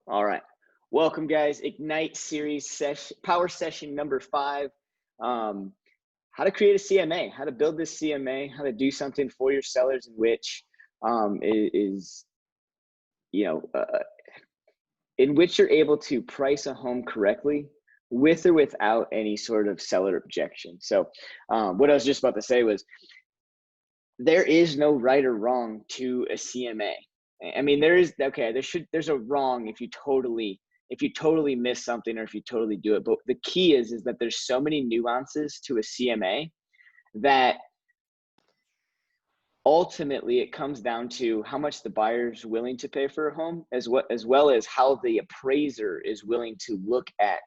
All right. Welcome, guys. Ignite series session, power session number 5. Um, how to create a CMA, how to build this CMA, how to do something for your sellers in which is you know, uh, in which you're able to price a home correctly with or without any sort of seller objection. So what I was just about to say was there is no right or wrong to a CMA. I mean, there's a wrong if you totally miss something or if you totally do it. But the key is that there's so many nuances to a CMA that ultimately it comes down to how much the buyer's willing to pay for a home, as well as how the appraiser is willing to look at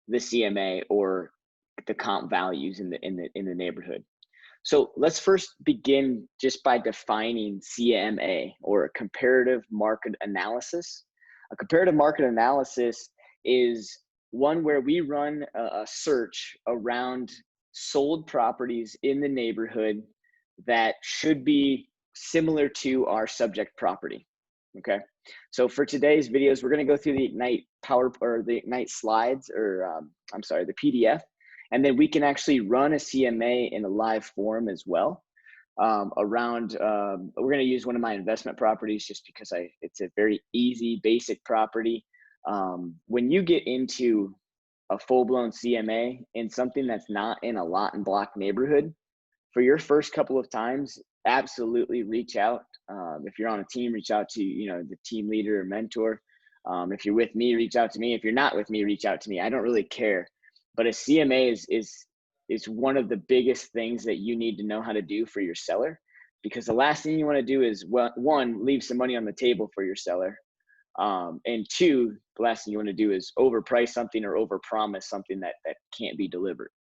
the CMA or the comp values in the neighborhood. So let's first begin just by defining CMA, or a comparative market analysis. A comparative market analysis is one where we run a search around sold properties in the neighborhood that should be similar to our subject property. Okay. So for today's videos, we're going to go through the Ignite slides, or the PDF. And then we can actually run a CMA in a live form as well. We're going to use one of my investment properties just because it's a very easy, basic property. When you get into a full-blown CMA in something that's not in a lot and block neighborhood, for your first couple of times, absolutely reach out. If you're on a team, reach out to the team leader or mentor. If you're with me, reach out to me. If you're not with me, reach out to me. I don't really care. But a CMA is one of the biggest things that you need to know how to do for your seller, because the last thing you want to do is, one, leave some money on the table for your seller, and two, the last thing you want to do is overprice something or overpromise something that can't be delivered.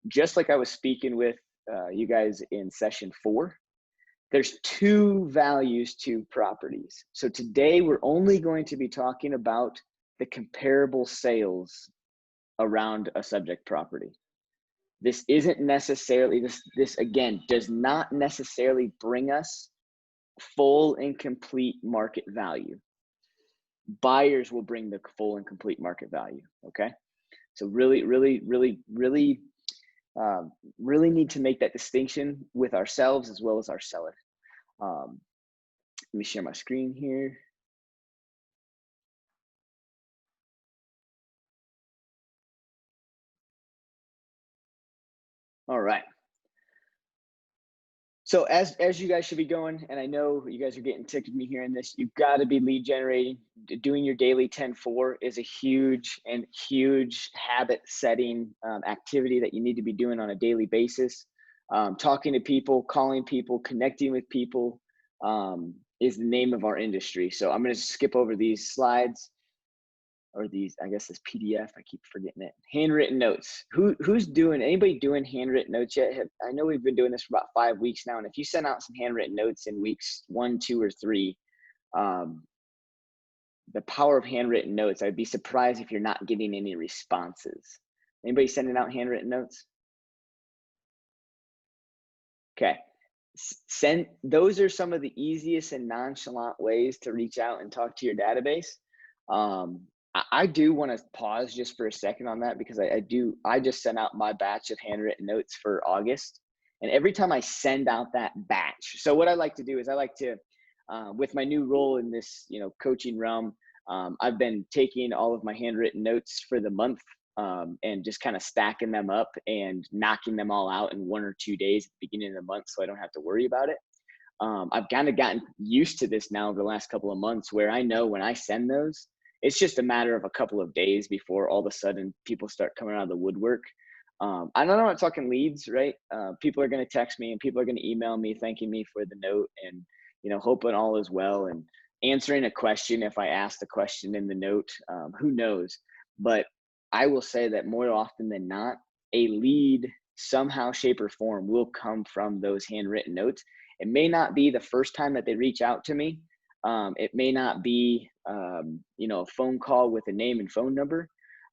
Just like I was speaking with you guys in session 4, there's 2 values to properties. So today we're only going to be talking about the comparable sales around a subject property. This isn't necessarily, this again does not necessarily bring us full and complete market value. Buyers will bring the full and complete market value. Okay. So really need to make that distinction with ourselves as well as our seller. Let me share my screen here. All right. So as you guys should be going, and I know you guys are getting ticked of me hearing this, you've got to be lead generating. Doing your daily 10-4 is a huge habit setting activity that you need to be doing on a daily basis. Talking to people, calling people, connecting with people is the name of our industry. So I'm going to skip over these slides, or these, I guess this PDF, I keep forgetting it. Handwritten notes. Anybody doing handwritten notes yet? I know we've been doing this for about 5 weeks now, and if you send out some handwritten notes in weeks 1, 2, or 3, the power of handwritten notes, I'd be surprised if you're not getting any responses. Anybody sending out handwritten notes? Okay. Those are some of the easiest and nonchalant ways to reach out and talk to your database. I do want to pause just for a second on that, because I just sent out my batch of handwritten notes for August. And every time I send out that batch, so what I like to do is I like to, with my new role in this, coaching realm, I've been taking all of my handwritten notes for the month and just kind of stacking them up and knocking them all out in 1 or 2 days at the beginning of the month, so I don't have to worry about it. I've kind of gotten used to this now over the last couple of months, where I know when I send those, it's just a matter of a couple of days before all of a sudden people start coming out of the woodwork. I don't know, I'm talking leads, right? People are going to text me and people are going to email me thanking me for the note, and hoping all is well, and answering a question if I ask the question in the note. Who knows? But I will say that more often than not, a lead somehow, shape, or form will come from those handwritten notes. It may not be the first time that they reach out to me. It may not be, a phone call with a name and phone number,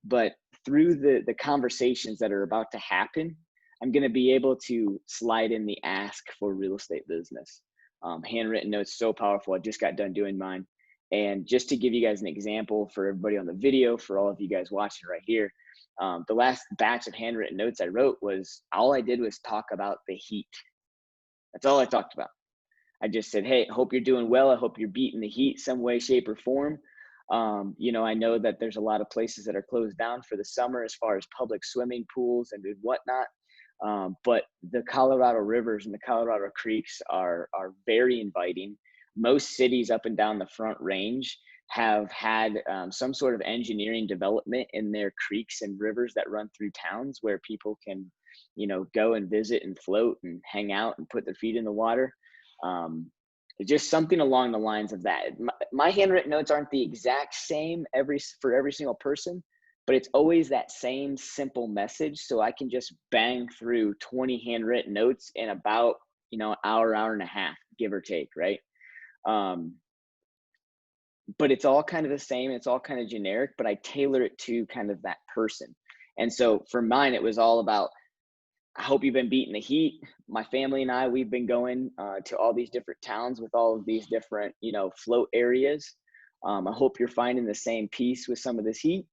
but through the conversations that are about to happen, I'm going to be able to slide in the ask for real estate business. Handwritten notes, so powerful. I just got done doing mine. And just to give you guys an example for everybody on the video, for all of you guys watching right here, the last batch of handwritten notes I wrote was, all I did was talk about the heat. That's all I talked about. I just said, hey, hope you're doing well. I hope you're beating the heat some way, shape, or form. You know, I know that there's a lot of places that are closed down for the summer as far as public swimming pools and whatnot. But the Colorado rivers and the Colorado creeks are very inviting. Most cities up and down the Front Range have had some sort of engineering development in their creeks and rivers that run through towns where people can, you know, go and visit and float and hang out and put their feet in the water. Just something along the lines of that. My handwritten notes aren't the exact same for every single person, but it's always that same simple message. So I can just bang through 20 handwritten notes in about, you know, hour and a half, give or take, right? But it's all kind of the same. It's all kind of generic, but I tailor it to kind of that person. And so for mine, it was all about, I hope you've been beating the heat. My family and I, we've been going to all these different towns with all of these different, you know, float areas. I hope you're finding the same peace with some of this heat.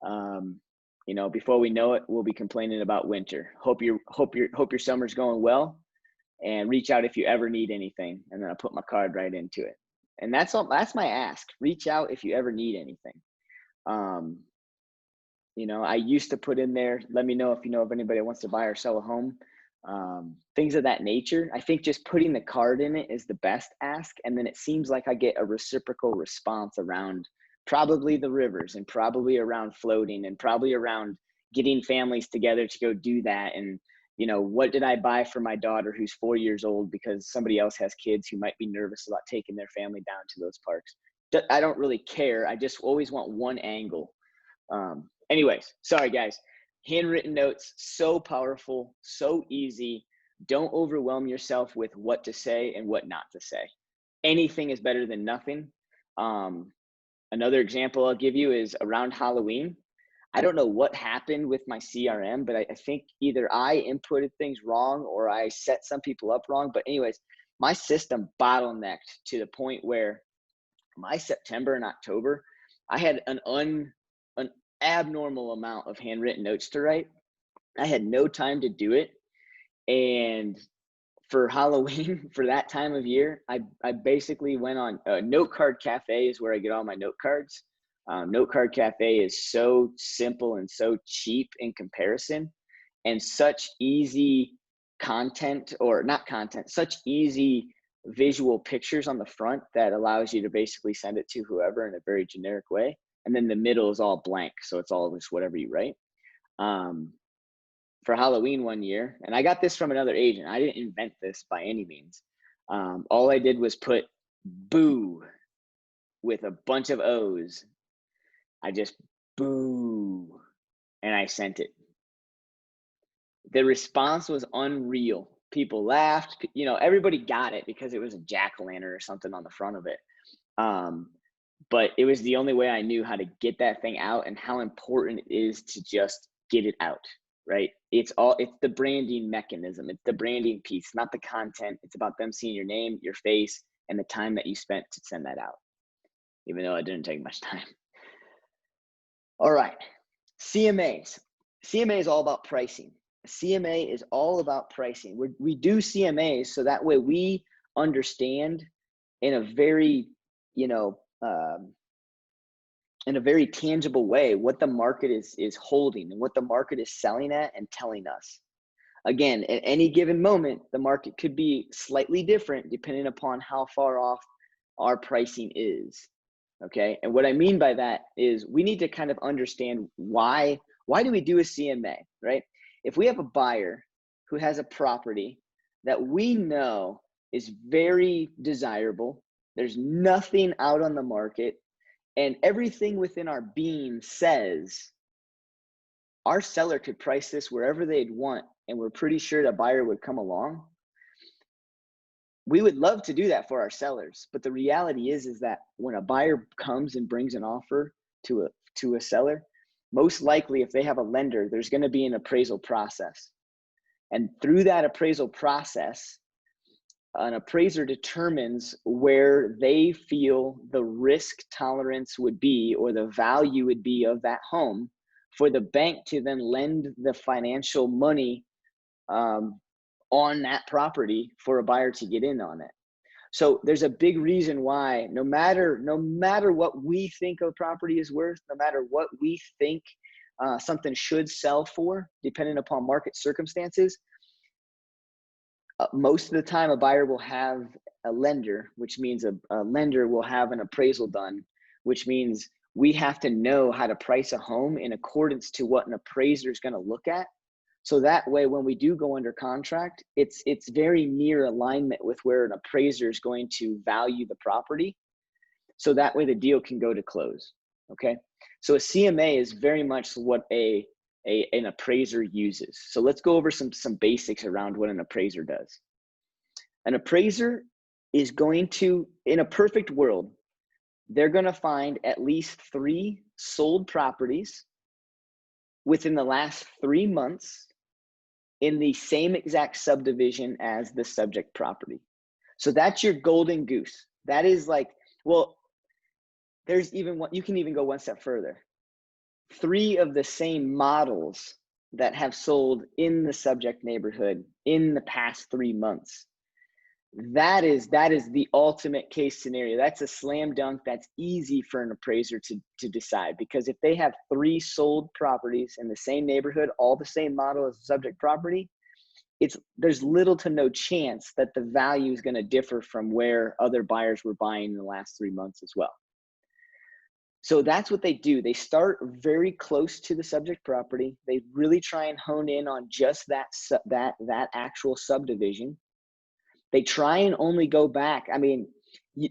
You know, before we know it, we'll be complaining about winter. Hope your summer's going well, and reach out if you ever need anything. And then I put my card right into it. And that's all. That's my ask. Reach out if you ever need anything. You know, I used to put in there, let me know if you know of anybody that wants to buy or sell a home, things of that nature. I think just putting the card in it is the best ask. And then it seems like I get a reciprocal response around probably the rivers and probably around floating and probably around getting families together to go do that. And, you know, what did I buy for my daughter who's 4 years old because somebody else has kids who might be nervous about taking their family down to those parks? I don't really care. I just always want one angle. Anyways, sorry guys. Handwritten notes, so powerful, so easy. Don't overwhelm yourself with what to say and what not to say. Anything is better than nothing. Another example I'll give you is around Halloween. I don't know what happened with my CRM, but I think either I inputted things wrong or I set some people up wrong. But anyways, my system bottlenecked to the point where my September and October, I had an abnormal amount of handwritten notes to write. I had no time to do it. And for Halloween, for that time of year, I basically went on Note Card Cafe is where I get all my note cards. Note Card Cafe is so simple and so cheap in comparison, and such easy content, or not content, such easy visual pictures on the front that allows you to basically send it to whoever in a very generic way. And then the middle is all blank, so it's all just whatever you write. For Halloween one year, and I got this from another agent. I didn't invent this by any means. All I did was put boo with a bunch of O's. I just boo, and I sent it. The response was unreal. People laughed, you know, everybody got it because it was a jack-o'-lantern or something on the front of it. But it was the only way I knew how to get that thing out and how important it is to just get it out, right? It's the branding mechanism. It's the branding piece, not the content. It's about them seeing your name, your face, and the time that you spent to send that out, even though it didn't take much time. All right, CMAs. CMA is all about pricing. CMA is all about pricing. We do CMAs so that way we understand in a very, you know, in a very tangible way what the market is holding and what the market is selling at and telling us. Again, at any given moment, the market could be slightly different depending upon how far off our pricing is. Okay, and what I mean by that is we need to kind of understand why do we do a CMA, right? If we have a buyer who has a property that we know is very desirable, there's nothing out on the market, and everything within our being says our seller could price this wherever they'd want, and we're pretty sure the buyer would come along, we would love to do that for our sellers. But the reality is that when a buyer comes and brings an offer to a seller, most likely if they have a lender, there's going to be an appraisal process. And through that appraisal process, an appraiser determines where they feel the risk tolerance would be or the value would be of that home for the bank to then lend the financial money on that property for a buyer to get in on it. So there's a big reason why no matter what we think a property is worth, no matter what we think something should sell for, depending upon market circumstances, most of the time a buyer will have a lender, which means a lender will have an appraisal done, which means we have to know how to price a home in accordance to what an appraiser is going to look at. So that way, when we do go under contract, it's very near alignment with where an appraiser is going to value the property. So that way the deal can go to close, okay? So a CMA is very much what an appraiser uses. So let's go over some basics around what an appraiser does. An appraiser is going to, in a perfect world, they're going to find at least 3 sold properties within the last 3 months in the same exact subdivision as the subject property. So that's your golden goose. That is like, well, there's even one, you can even go one step further. 3 of the same models that have sold in the subject neighborhood in the past 3 months. That is the ultimate case scenario. That's a slam dunk. That's easy for an appraiser to decide, because if they have 3 sold properties in the same neighborhood, all the same model as the subject property, there's little to no chance that the value is going to differ from where other buyers were buying in the last 3 months as well. So that's what they do. They start very close to the subject property. They really try and hone in on just that actual subdivision. They try and only go back. I mean,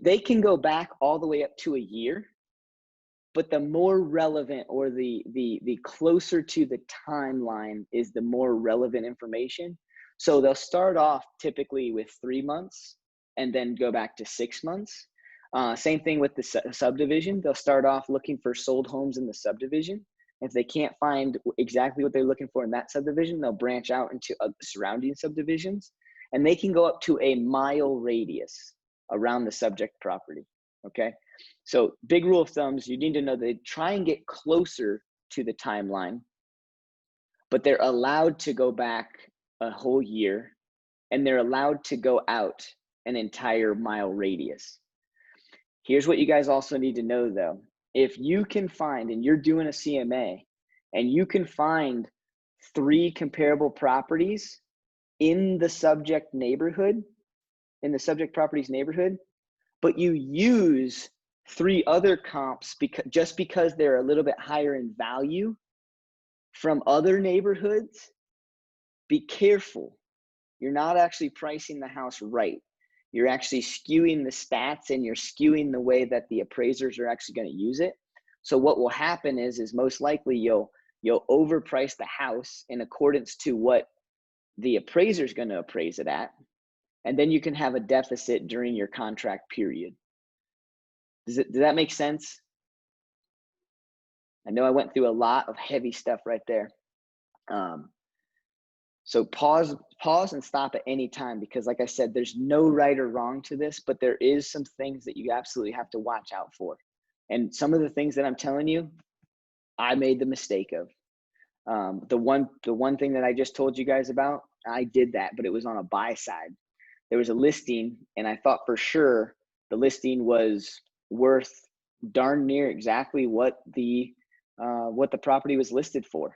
they can go back all the way up to a year, but the more relevant or the closer to the timeline is the more relevant information. So they'll start off typically with 3 months and then go back to 6 months. Same thing with the subdivision. They'll start off looking for sold homes in the subdivision. If they can't find exactly what they're looking for in that subdivision, they'll branch out into surrounding subdivisions. And they can go up to a mile radius around the subject property, okay? So big rule of thumbs, you need to know they try and get closer to the timeline, but they're allowed to go back a whole year, and they're allowed to go out an entire mile radius. Here's what you guys also need to know though. If you can find, and you're doing a CMA, and you can find 3 comparable properties in the subject neighborhood, in the subject property's neighborhood, but you use 3 other comps just because they're a little bit higher in value from other neighborhoods, be careful. You're not actually pricing the house right. You're actually skewing the stats, and you're skewing the way that the appraisers are actually going to use it. So what will happen is most likely you'll overprice the house in accordance to what the appraiser is going to appraise it at, and then you can have a deficit during your contract period. Does that make sense? I know I went through a lot of heavy stuff right there. So pause and stop at any time, because like I said, there's no right or wrong to this, but there is some things that you absolutely have to watch out for. And some of the things that I'm telling you, I made the mistake of. The one thing that I just told you guys about, I did that, but it was on a buy side. There was a listing, and I thought for sure the listing was worth darn near exactly what the property was listed for.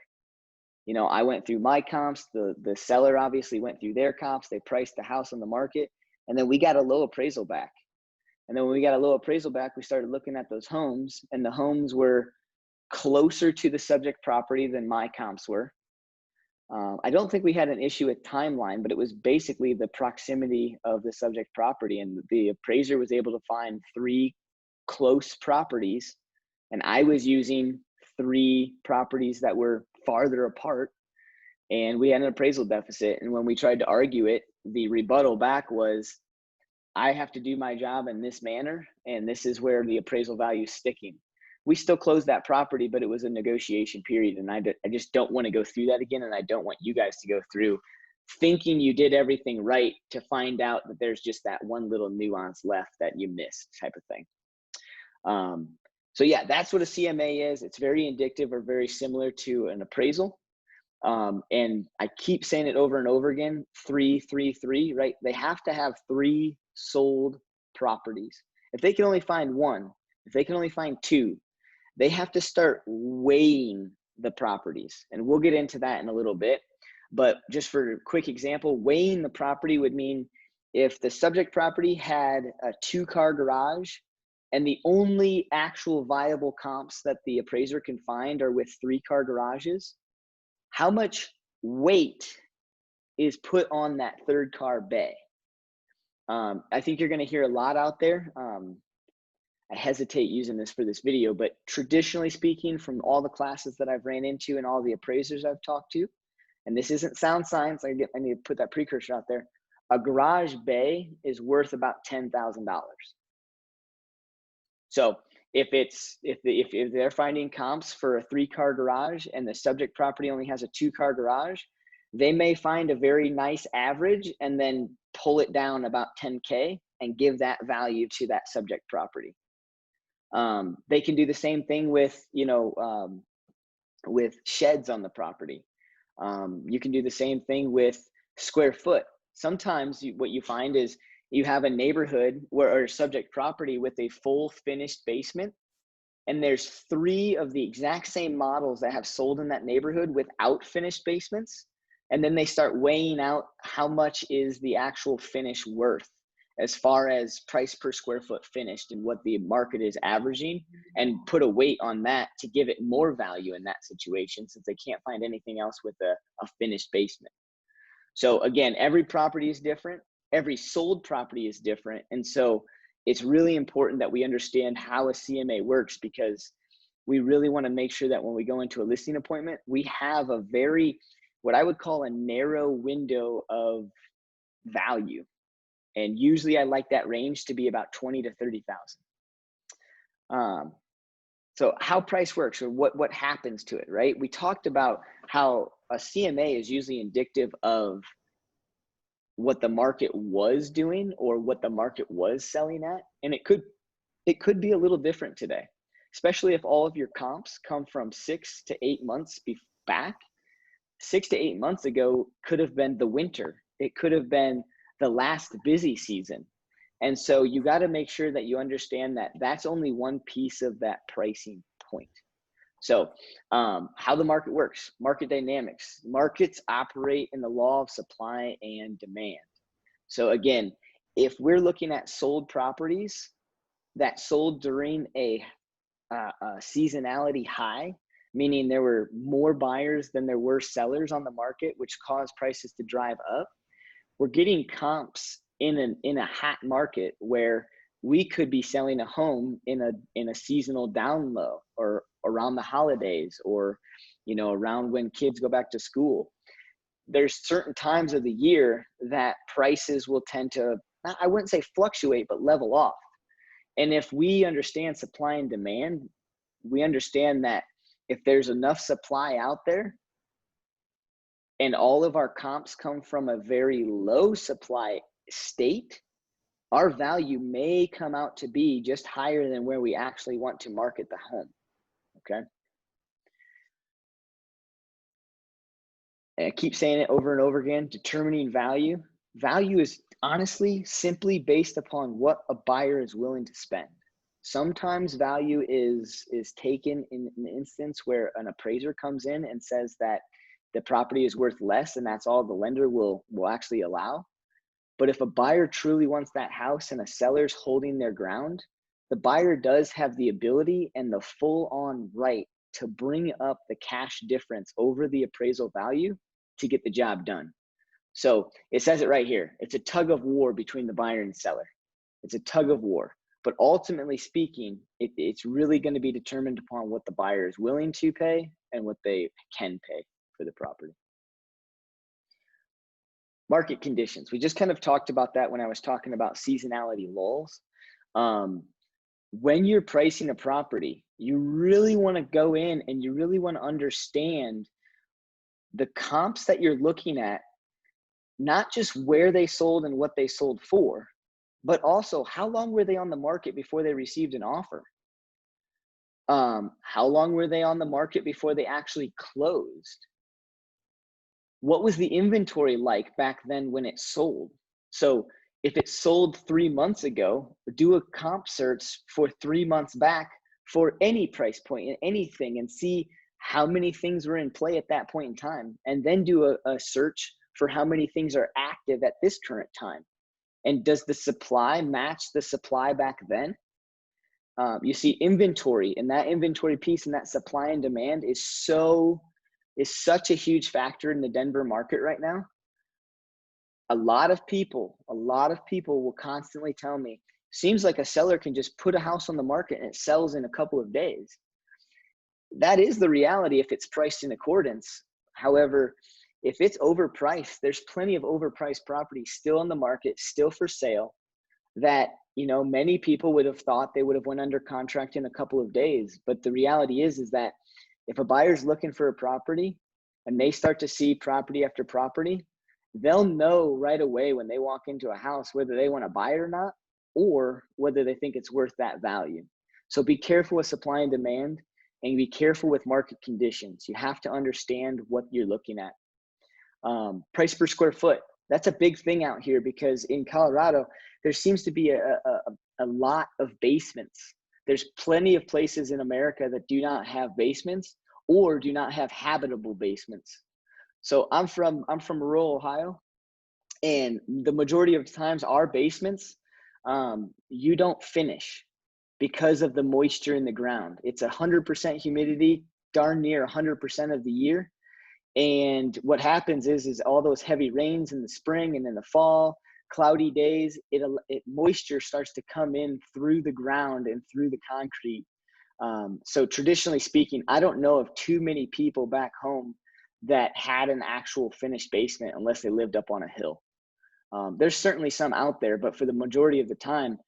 You know, I went through my comps, the seller obviously went through their comps, they priced the house on the market, and then we got a low appraisal back. And then when we got a low appraisal back, we started looking at those homes, and the homes were closer to the subject property than my comps were. I don't think we had an issue with timeline, but it was basically the proximity of the subject property, and the appraiser was able to find 3 close properties, and I was using 3 properties that were farther apart, and we had an appraisal deficit. And when we tried to argue it, the rebuttal back was, I have to do my job in this manner, and this is where the appraisal value is sticking. We still closed that property, but it was a negotiation period, and I just don't want to go through that again, and I don't want you guys to go through thinking you did everything right to find out that there's just that one little nuance left that you missed, type of thing. So yeah, that's what a CMA is. It's very indicative or very similar to an appraisal. And I keep saying it over and over again, 3, 3, 3, right? They have to have 3 sold properties. If they can only find 1, if they can only find 2, they have to start weighing the properties. And we'll get into that in a little bit. But just for a quick example, weighing the property would mean if the subject property had a 2-car garage and the only actual viable comps that the appraiser can find are with 3-car garages, how much weight is put on that 3rd car bay? I think you're going to hear a lot out there. I hesitate using this for this video, but traditionally speaking, from all the classes that I've ran into and all the appraisers I've talked to, and this isn't sound science, I need to put that precursor out there, a garage bay is worth about $10,000. So if they're finding comps for a 3-car garage and the subject property only has a 2-car garage, they may find a very nice average and then pull it down about 10K and give that value to that subject property. They can do the same thing with, with sheds on the property. You can do the same thing with square foot. Sometimes what you find is you have a neighborhood or a subject property with a full finished basement, and there's 3 of the exact same models that have sold in that neighborhood without finished basements. And then they start weighing out how much is the actual finish worth as far as price per square foot finished and what the market is averaging, and put a weight on that to give it more value in that situation, since they can't find anything else with a finished basement. So again, every property is different. Every sold property is different. And so it's really important that we understand how a CMA works, because we really want to make sure that when we go into a listing appointment, we have a very, what I would call a narrow window of value. And usually I like that range to be about 20 to 30,000. So how price works, or what happens to it, right? We talked about how a CMA is usually indicative of what the market was doing or what the market was selling at. And it could be a little different today, especially if all of your comps come from 6 to 8 months back. 6 to 8 months ago could have been the winter. It could have been the last busy season. And so you got to make sure that you understand that that's only one piece of that pricing point. So how the market works, market dynamics. Markets operate in the law of supply and demand. So again, if we're looking at sold properties that sold during a seasonality high, meaning there were more buyers than there were sellers on the market, which caused prices to drive up, we're getting comps in a hot market where we could be selling a home in a seasonal down low, or around the holidays, or around when kids go back to school. There's certain times of the year that prices will tend to, I wouldn't say fluctuate, but level off. And if we understand supply and demand, we understand that if there's enough supply out there and all of our comps come from a very low supply state, our value may come out to be just higher than where we actually want to market the home. Okay. And I keep saying it over and over again, determining value. Value is honestly simply based upon what a buyer is willing to spend. Sometimes value is taken in an instance where an appraiser comes in and says that the property is worth less, and that's all the lender will actually allow. But if a buyer truly wants that house and a seller's holding their ground, the buyer does have the ability and the full-on right to bring up the cash difference over the appraisal value to get the job done. So it says it right here. It's a tug of war between the buyer and seller. It's a tug of war. But ultimately speaking, it's really going to be determined upon what the buyer is willing to pay and what they can pay for the property. Market conditions. We just kind of talked about that when I was talking about seasonality lulls. When you're pricing a property, you really want to go in and you really want to understand the comps that you're looking at not just where they sold and what they sold for, but also how long were they on the market before they received an offer? How long were they on the market before they actually closed? What was the inventory like back then when it sold? So if it sold 3 months ago, do a comp search for 3 months back for any price point and anything and see how many things were in play at that point in time. And then do a search for how many things are active at this current time. And does the supply match the supply back then? You see inventory, and that inventory piece and that supply and demand is such a huge factor in the Denver market right now. A lot of people will constantly tell me, seems like a seller can just put a house on the market and it sells in a couple of days. That is the reality if it's priced in accordance. However, if it's overpriced, there's plenty of overpriced properties still on the market, still for sale, that many people would have thought they would have went under contract in a couple of days. But the reality is that if a buyer's looking for a property and they start to see property after property, they'll know right away when they walk into a house whether they want to buy it or not, or whether they think it's worth that value. So be careful with supply and demand, and be careful with market conditions. You have to understand what you're looking at. Price per square foot. That's a big thing out here, because in Colorado, there seems to be a lot of basements. There's plenty of places in America that do not have basements or do not have habitable basements. So I'm from rural Ohio, and the majority of times our basements, you don't finish because of the moisture in the ground. It's 100% humidity, darn near 100% of the year. And what happens is all those heavy rains in the spring and in the fall, cloudy days, moisture starts to come in through the ground and through the concrete. So traditionally speaking, I don't know of too many people back home that had an actual finished basement unless they lived up on a hill. There's certainly some out there, but for the majority of the time,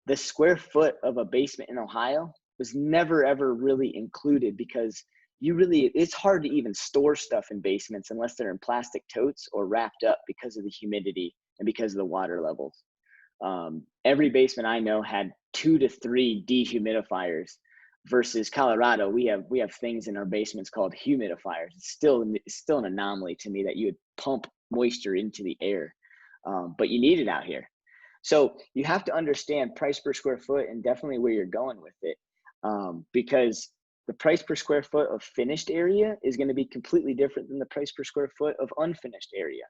the square foot of a basement in Ohio was never ever really included, because it's hard to even store stuff in basements unless they're in plastic totes or wrapped up because of the humidity and because of the water levels. Every basement I know had 2 to 3 dehumidifiers, versus Colorado, we have things in our basements called humidifiers. It's still an anomaly to me that you would pump moisture into the air, but you need it out here. So you have to understand price per square foot and definitely where you're going with it, because the price per square foot of finished area is going to be completely different than the price per square foot of unfinished area.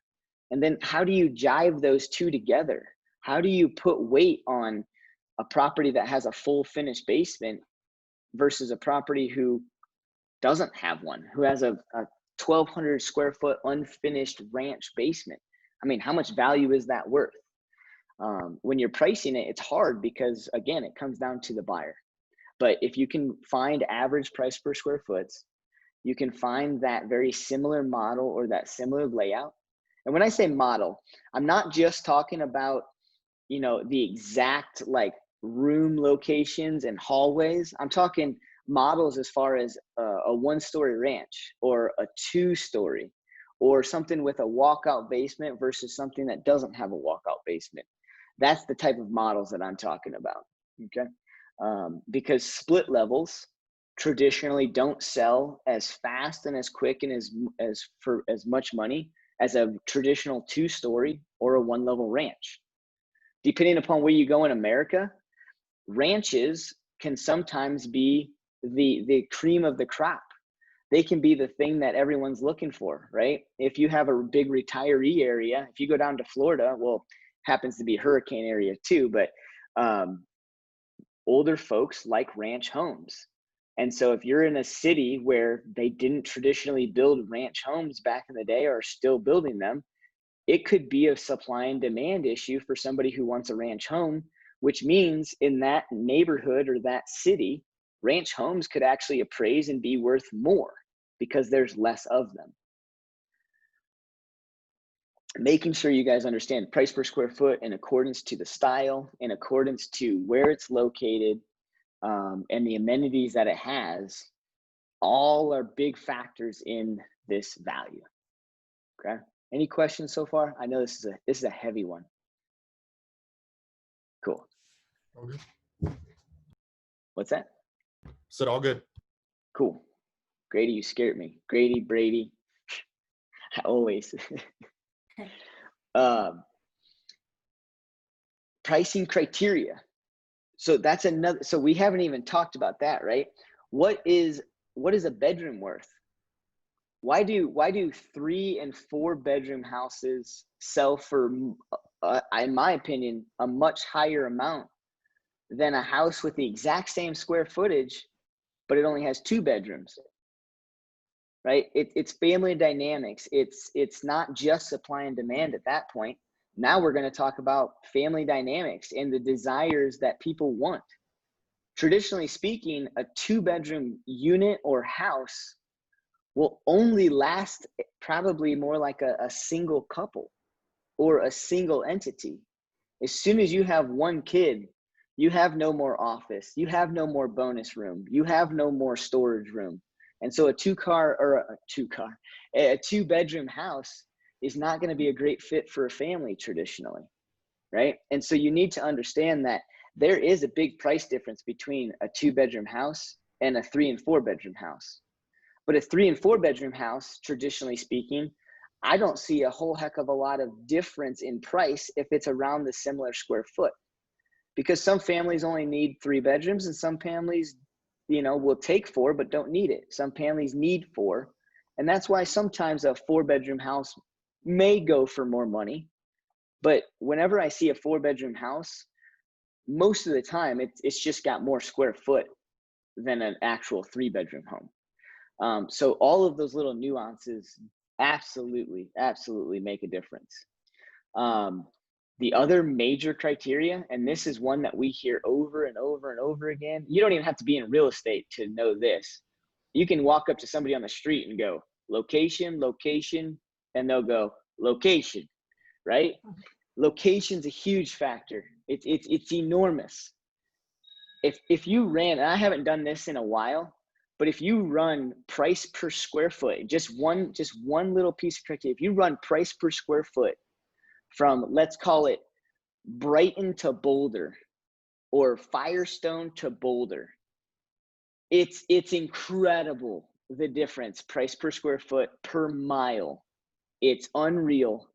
And then how do you jive those two together? How do you put weight on a property that has a full finished basement versus a property who doesn't have one, who has a 1,200 square foot unfinished ranch basement? I mean, how much value is that worth? When you're pricing it, it's hard because, again, it comes down to the buyer. But if you can find average price per square foot, you can find that very similar model or that similar layout. And when I say model, I'm not just talking about, the exact room locations and hallways. I'm talking models as far as a 1-story ranch or a 2-story, or something with a walkout basement versus something that doesn't have a walkout basement. That's the type of models that I'm talking about. Okay. Because split levels traditionally don't sell as fast and as quick and as for as much money as a traditional 2-story or a 1-level ranch. Depending upon where you go in America, ranches can sometimes be the cream of the crop. They can be the thing that everyone's looking for, right? If you have a big retiree area, if you go down to Florida, well, happens to be hurricane area too, but older folks like ranch homes. And so if you're in a city where they didn't traditionally build ranch homes back in the day or are still building them, it could be a supply and demand issue for somebody who wants a ranch home, which means in that neighborhood or that city, ranch homes could actually appraise and be worth more because there's less of them. Making sure you guys understand price per square foot in accordance to the style, in accordance to where it's located, and the amenities that it has, all are big factors in this value. Okay. Any questions so far? I know this is a heavy one. Cool. All good. What's that? Said all good. Cool. Grady, you scared me. Grady, Brady, always. Pricing criteria. So that's another, so we haven't even talked about that, right? What is a bedroom worth? Why do 3 and 4 bedroom houses sell for, in my opinion, a much higher amount than a house with the exact same square footage, but it only has 2 bedrooms? Right? It's family dynamics. It's not just supply and demand at that point. Now we're going to talk about family dynamics and the desires that people want. Traditionally speaking, a 2-bedroom unit or house will only last probably more like a single couple or a single entity. As soon as you have 1 kid, you have no more office, you have no more bonus room, you have no more storage room. And so a 2-bedroom house is not going to be a great fit for a family traditionally, right? And so you need to understand that there is a big price difference between a 2-bedroom house and a 3 and 4 bedroom house. But a 3 and 4 bedroom house, traditionally speaking, I don't see a whole heck of a lot of difference in price if it's around the similar square foot. Because some families only need 3 bedrooms and some families, will take 4 but don't need it. Some families need 4. And that's why sometimes a 4-bedroom house may go for more money. But whenever I see a 4-bedroom house, most of the time it's just got more square foot than an actual 3-bedroom home. So all of those little nuances absolutely make a difference. The other major criteria, and this is one that we hear over and over and over again, you don't even have to be in real estate to know this. You can walk up to somebody on the street and go, location, and they'll go, location, right? Location's a huge factor. It's enormous. If you ran, and I haven't done this in a while, but if you run price per square foot, just one little piece of criteria, if you run price per square foot from, let's call it Brighton to Boulder or Firestone to Boulder, it's incredible, the difference, price per square foot per mile. It's unreal.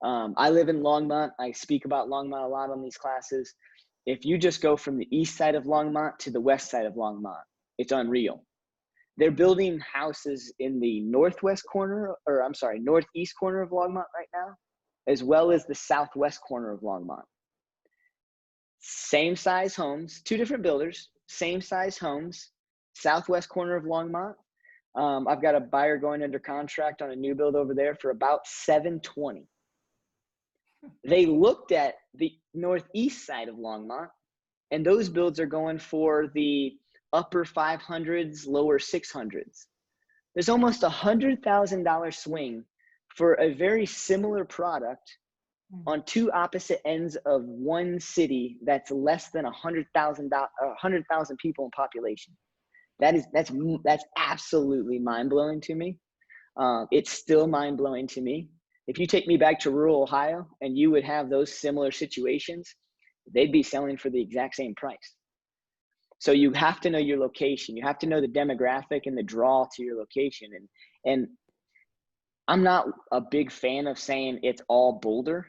I live in Longmont. I speak about Longmont a lot on these classes. If you just go from the east side of Longmont to the west side of Longmont, it's unreal. They're building houses in the northeast corner of Longmont right now, as well as the southwest corner of Longmont. Same size homes, 2 different builders, same size homes, southwest corner of Longmont. I've got a buyer going under contract on a new build over there for about $720. They looked at the northeast side of Longmont, and those builds are going for the upper 500s, lower 600s. There's almost $100,000 swing for a very similar product on 2 opposite ends of one city that's less than 100,000 people in population. That's absolutely mind-blowing to me. It's still mind-blowing to me. If you take me back to rural Ohio and you would have those similar situations, they'd be selling for the exact same price. So you have to know your location. You have to know the demographic and the draw to your location. And I'm not a big fan of saying it's all Boulder.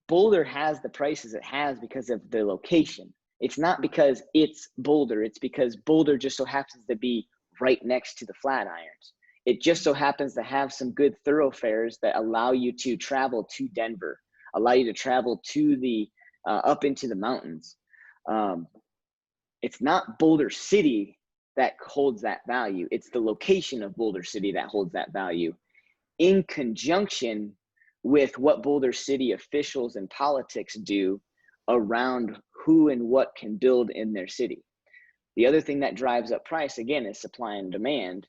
Boulder has the prices it has because of the location. It's not because it's Boulder. It's because Boulder just so happens to be right next to the Flatirons. It just so happens to have some good thoroughfares that allow you to travel to Denver, allow you to travel to the up into the mountains. It's not Boulder City that holds that value. It's the location of Boulder City that holds that value, in conjunction with what Boulder City officials and politics do around who and what can build in their city. The other thing that drives up price, again, is supply and demand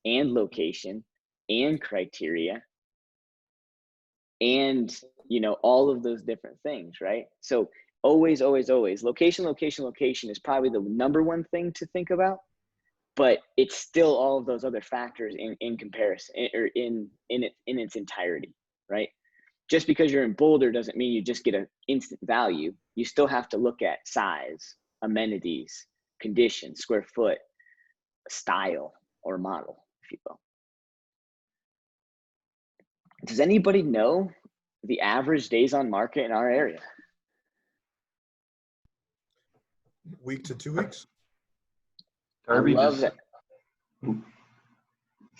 and location and criteria and, all of those different things, right? So always, location is probably the number one thing to think about, but it's still all of those other factors in comparison or in its entirety, right? Just because you're in Boulder doesn't mean you just get an instant value. You still have to look at size, amenities, condition, square foot, style, or model, if you will. Does anybody know the average days on market in our area? Week to 2 weeks. Darby I love just, that.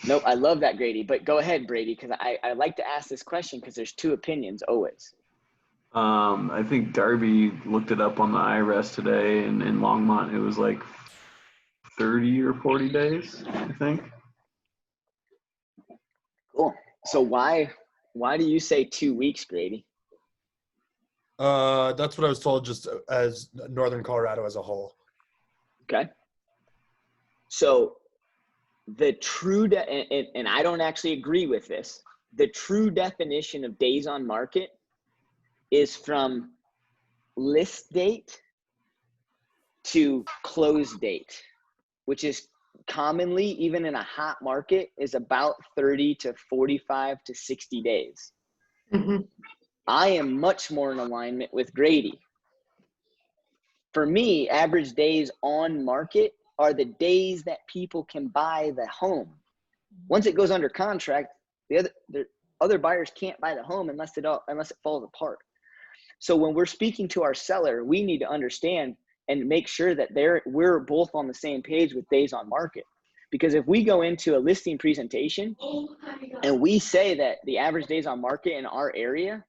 Nope, I love that, Grady. But go ahead, Brady, because I like to ask this question because there's two opinions always. I think Darby looked it up on the IRS today, and in Longmont it was like 30 or 40 days, I think. Cool. So why do you say 2 weeks, Grady? That's what I was told, just as Northern Colorado as a whole. Okay. So the true, and I don't actually agree with this, the true definition of days on market is from list date to close date, which is commonly, even in a hot market, is about 30 to 45 to 60 days. Mm-hmm. I am much more in alignment with Grady. For me, average days on market are the days that people can buy the home. Once it goes under contract, the other buyers can't buy the home unless it falls apart. So when we're speaking to our seller, we need to understand and make sure that we're both on the same page with days on market. Because if we go into a listing presentation and we say that the average days on market in our area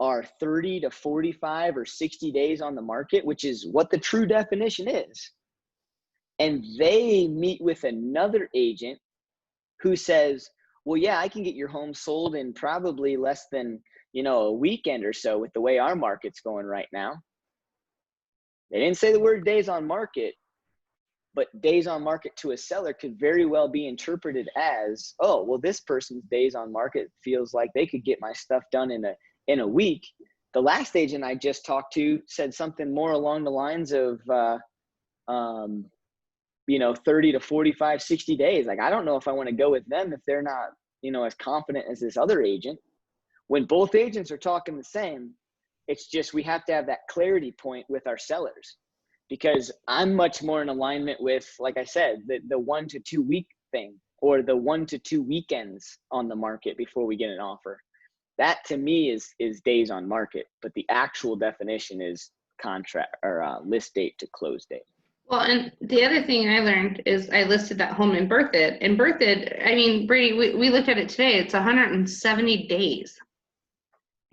are 30 to 45 or 60 days on the market, which is what the true definition is, and they meet with another agent who says, well, yeah, I can get your home sold in probably less than, a weekend or so with the way our market's going right now. They didn't say the word days on market, but days on market to a seller could very well be interpreted as, oh, well, this person's days on market feels like they could get my stuff done in a week. The last agent I just talked to said something more along the lines of, 30 to 45, 60 days. Like, I don't know if I want to go with them if they're not, as confident as this other agent. When both agents are talking the same, it's just, we have to have that clarity point with our sellers, because I'm much more in alignment with, like I said, the 1 to 2 week thing, or the 1 to 2 weekends on the market before we get an offer. That to me is days on market, but the actual definition is contract or list date to close date. Well, and the other thing I learned is I listed that home in Berthoud. And Berthoud, I mean, Brady, we looked at it today. It's 170 days.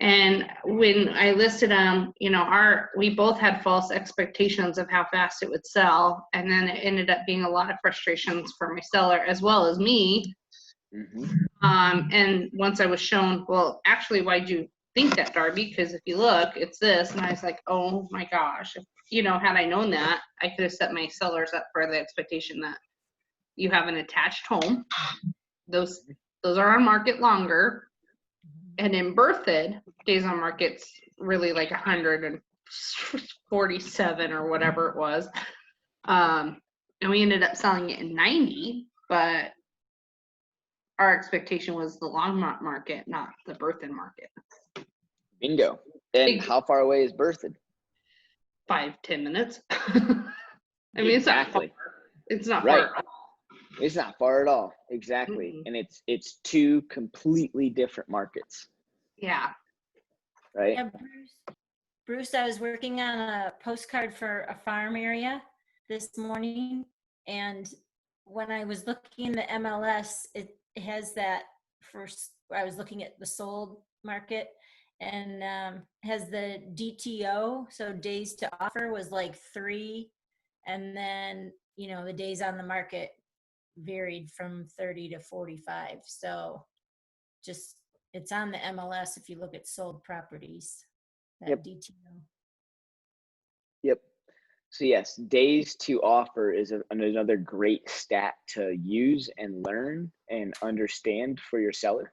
And when I listed them, we both had false expectations of how fast it would sell. And then it ended up being a lot of frustrations for my seller as well as me. Mm-hmm. And once I was shown, well, actually, why'd you think that, Darby? Because if you look, it's this. And I was like, oh my gosh, had I known that, I could have set my sellers up for the expectation that you have an attached home. Those are on market longer. And in Berthoud, days on market's really like 147 or whatever it was. And we ended up selling it in 90, but our expectation was the Longmont market, not the Berthoud market. Bingo. And how far away is Berthoud? 5-10 minutes. I mean, exactly. It's not right. far at all. It's not far at all. Exactly. Mm-hmm. And it's two completely different markets. Yeah. Right. Yeah, Bruce, I was working on a postcard for a farm area this morning, and when I was looking in the MLS, it has that first, I was looking at the sold market, and has the DTO, so days to offer was like 3, and then the days on the market varied from 30 to 45. So just, it's on the MLS if you look at sold properties, that Yep. DTO. Yep. So yes, days to offer is another great stat to use and learn and understand for your seller.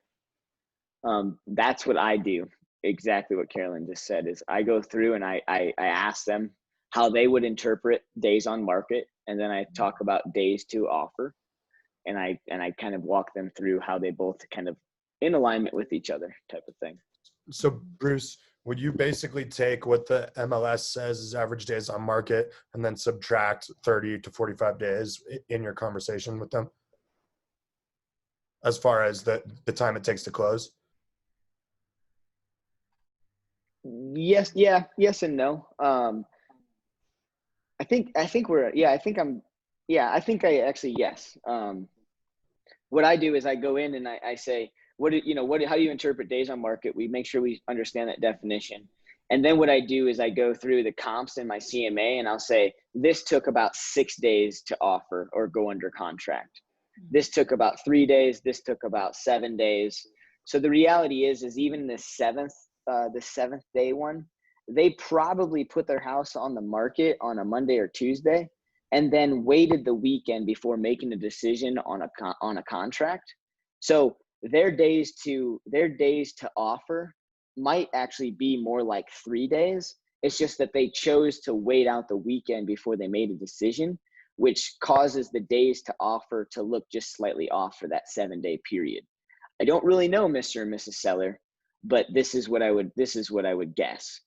That's what I do. Exactly what Carolyn just said is I go through and I ask them how they would interpret days on market, and then I talk about days to offer, and I kind of walk them through how they both kind of in alignment with each other type of thing. So Bruce, would you basically take what the MLS says is average days on market and then subtract 30 to 45 days in your conversation with them as far as the time it takes to close? Yes. Yeah. Yes and no. I think we're, yeah, I think I'm, yeah, I think I actually, yes. What I do is I go in and I say, how do you interpret days on market? We make sure we understand that definition. And then what I do is I go through the comps in my CMA and I'll say, this took about 6 days to offer or go under contract. This took about 3 days. This took about 7 days. So the reality is even the seventh day one, they probably put their house on the market on a Monday or Tuesday and then waited the weekend before making a decision on a contract. So their days to offer might actually be more like 3 days. It's just that they chose to wait out the weekend before they made a decision, which causes the days to offer to look just slightly off for that 7-day period. I don't really know, Mr. and Mrs. Seller, but this is what I would guess.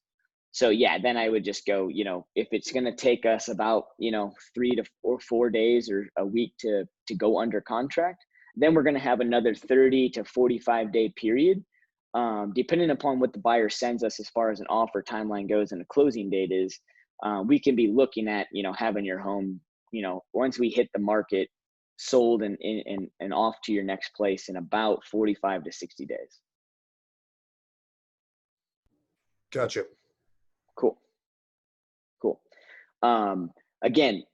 So yeah, then I would just go, if it's going to take us about, 3 to 4 days or a week to go under contract, then we're going to have another 30 to 45 day period. Depending upon what the buyer sends us as far as an offer timeline goes and the closing date is, we can be looking at, having your home, once we hit the market, sold and off to your next place in about 45 to 60 days. Gotcha. Cool. Again,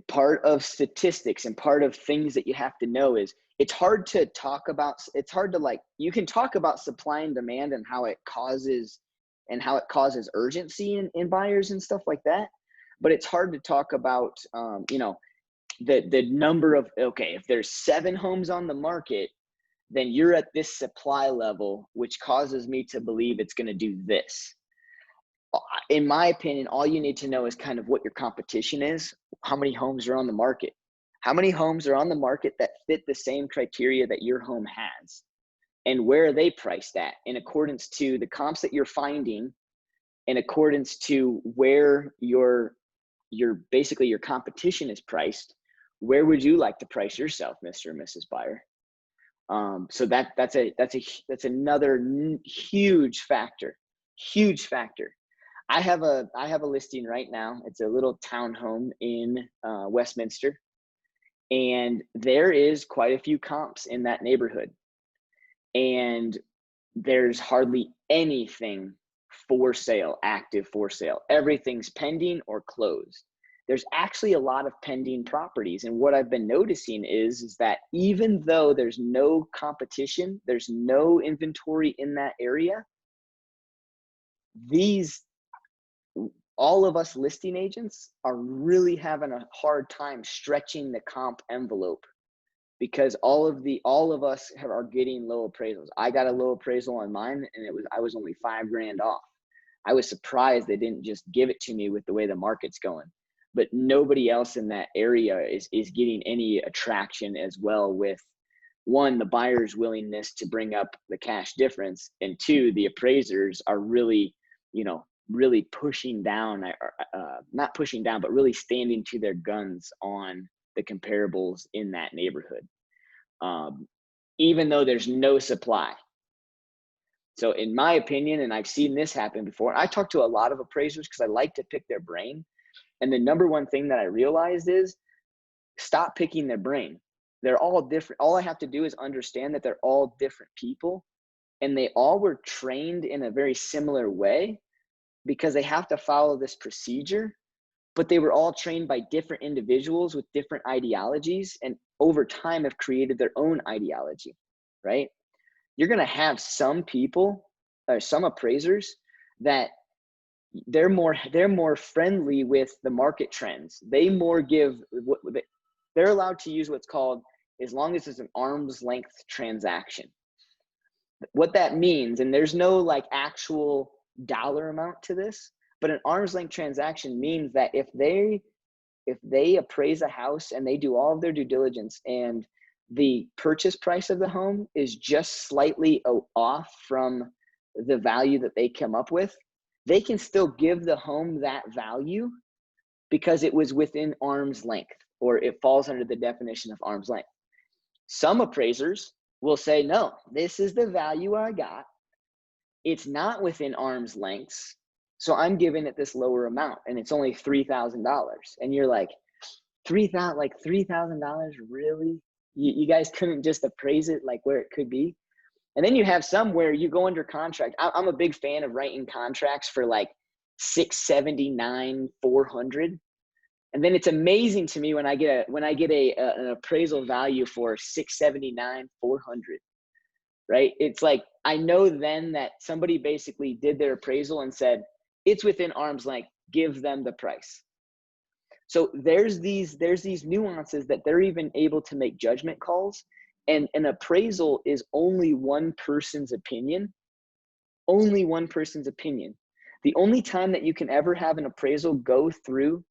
part of statistics and part of things that you have to know is it's hard to you can talk about supply and demand and how it causes urgency in buyers and stuff like that. But it's hard to talk about, the number of, okay, if there's 7 homes on the market, then you're at this supply level, which causes me to believe it's going to do this. In my opinion, all you need to know is kind of what your competition is, how many homes are on the market, how many homes are on the market that fit the same criteria that your home has, and where are they priced at in accordance to the comps that you're finding, in accordance to where your basically your competition is priced. Where would you like to price yourself, Mr. and Mrs. Buyer? So that's another huge factor. I have a listing right now. It's a little townhome in Westminster, and there is quite a few comps in that neighborhood, and there's hardly anything for sale, active for sale. Everything's pending or closed. There's actually a lot of pending properties, and what I've been noticing is that even though there's no competition, there's no inventory in that area, all of us listing agents are really having a hard time stretching the comp envelope, because all of us are getting low appraisals. I got a low appraisal on mine, and I was only $5,000 off. I was surprised they didn't just give it to me with the way the market's going. But nobody else in that area is getting any attraction as well, with 1, the buyer's willingness to bring up the cash difference, and 2, the appraisers are really, really pushing down, not pushing down, but really standing to their guns on the comparables in that neighborhood, even though there's no supply. So in my opinion, and I've seen this happen before, I talk to a lot of appraisers because I like to pick their brain. And the number one thing that I realized is stop picking their brain. They're all different. All I have to do is understand that they're all different people, and they all were trained in a very similar way because they have to follow this procedure, but they were all trained by different individuals with different ideologies, and over time have created their own ideology, right? You're going to have some people or some appraisers that they're more friendly with the market trends. They're allowed to use what's called, as long as it's an arm's length transaction. What that means, and there's no like actual dollar amount to this, but an arm's length transaction means that if they appraise a house and they do all of their due diligence and the purchase price of the home is just slightly off from the value that they come up with, they can still give the home that value because it was within arm's length, or it falls under the definition of arm's length. Some appraisers will say, no, this is the value I got. It's not within arm's lengths, so I'm giving it this lower amount, and it's only $3,000. And you're like, $3,000, really? You guys couldn't just appraise it like where it could be? And then you have some where you go under contract. I'm a big fan of writing contracts for like $679,000, $400,000. And then it's amazing to me when I get an appraisal value for $679,000, $400,000, right? It's like, I know then that somebody basically did their appraisal and said, it's within arm's length, give them the price. So there's these nuances that they're even able to make judgment calls. And an appraisal is only one person's opinion. Only one person's opinion. The only time that you can ever have an appraisal go through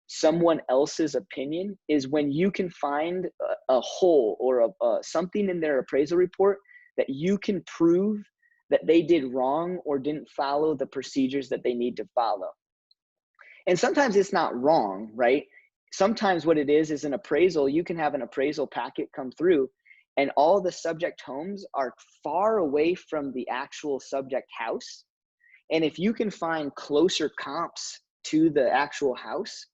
someone else's opinion is when you can find a hole or something in their appraisal report that you can prove that they did wrong or didn't follow the procedures that they need to follow. And sometimes it's not wrong, right? Sometimes what it is an appraisal. You can have an appraisal packet come through and all the subject homes are far away from the actual subject house. And if you can find closer comps to the actual house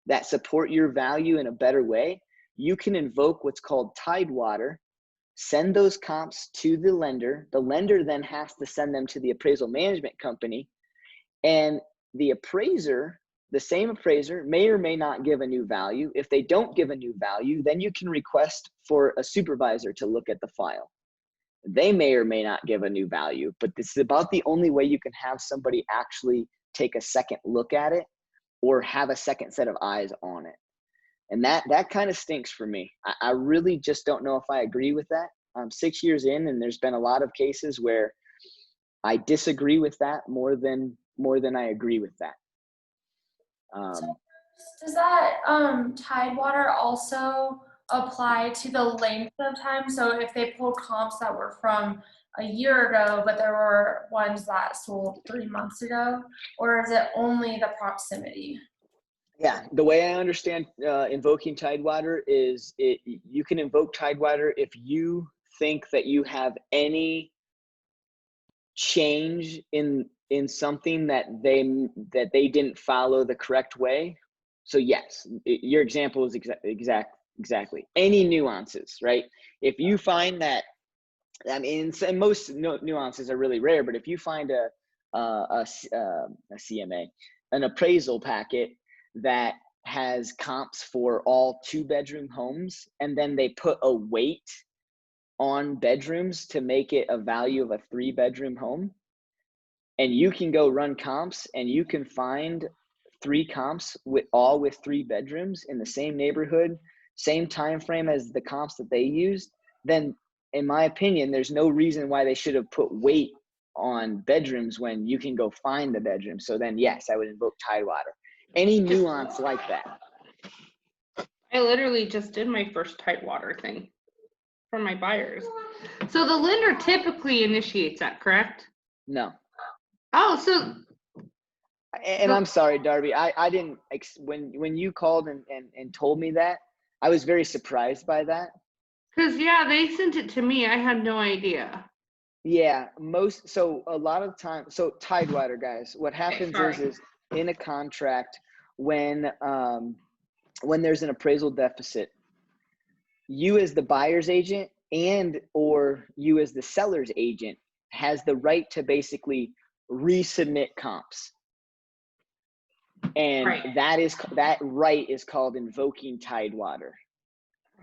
that support your value in a better way, you can invoke what's called Tidewater, send those comps to the lender. The lender then has to send them to the appraisal management company. And the appraiser, the same appraiser, may or may not give a new value. If they don't give a new value, then you can request for a supervisor to look at the file. They may or may not give a new value, but this is about the only way you can have somebody actually take a second look at it or have a second set of eyes on it. And that kind of stinks for me. I really just don't know if I agree with that. I'm 6 years in, and there's been a lot of cases where I disagree with that more than I agree with that. So does that Tidewater also apply to the length of time? So if they pulled comps that were from a year ago, but there were ones that sold 3 months ago, or is it only the proximity? Yeah, the way I understand invoking Tidewater is you can invoke Tidewater if you think that you have any change in something that they didn't follow the correct way. So yes, your example is exactly any nuances, right? If you find that, I mean, and most nuances are really rare, but if you find a CMA, an appraisal packet that has comps for all 2-bedroom homes, and then they put a weight on bedrooms to make it a value of a 3-bedroom home, and you can go run comps and you can find 3 comps with 3 bedrooms in the same neighborhood, same time frame as the comps that they used, then in my opinion, there's no reason why they should have put weight on bedrooms when you can go find the bedroom. So then yes, I would invoke Tidewater. Any nuance like that. I literally just did my first Tidewater thing for my buyers. So the lender typically initiates that, correct? No. Oh, so. And I'm sorry, Darby. I didn't, when you called and told me that, I was very surprised by that. Because, yeah, they sent it to me. I had no idea. Yeah, so a lot of times, so Tidewater, guys, what happens is in a contract, when there's an appraisal deficit, you as the buyer's agent and or you as the seller's agent has the right to basically resubmit comps. And that right is called invoking Tidewater.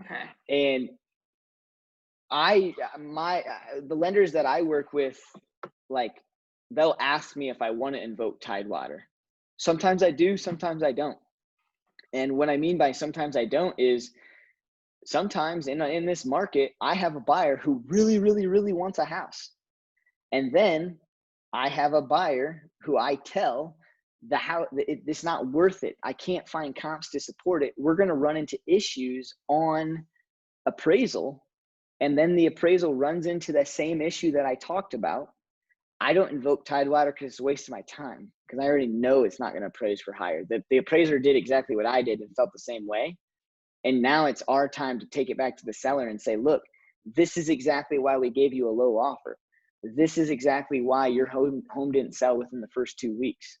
Okay. And the lenders that I work with, like, they'll ask me if I want to invoke Tidewater. Sometimes I do, sometimes I don't. And what I mean by sometimes I don't is sometimes in this market, I have a buyer who really, really, really wants a house. And then I have a buyer who I tell the house, it's not worth it. I can't find comps to support it. We're going to run into issues on appraisal and then the appraisal runs into the same issue that I talked about, I don't invoke Tidewater because it's a waste of my time, because I already know it's not going to appraise for higher. The appraiser did exactly what I did and felt the same way. And now it's our time to take it back to the seller and say, look, this is exactly why we gave you a low offer. This is exactly why your home didn't sell within the first 2 weeks.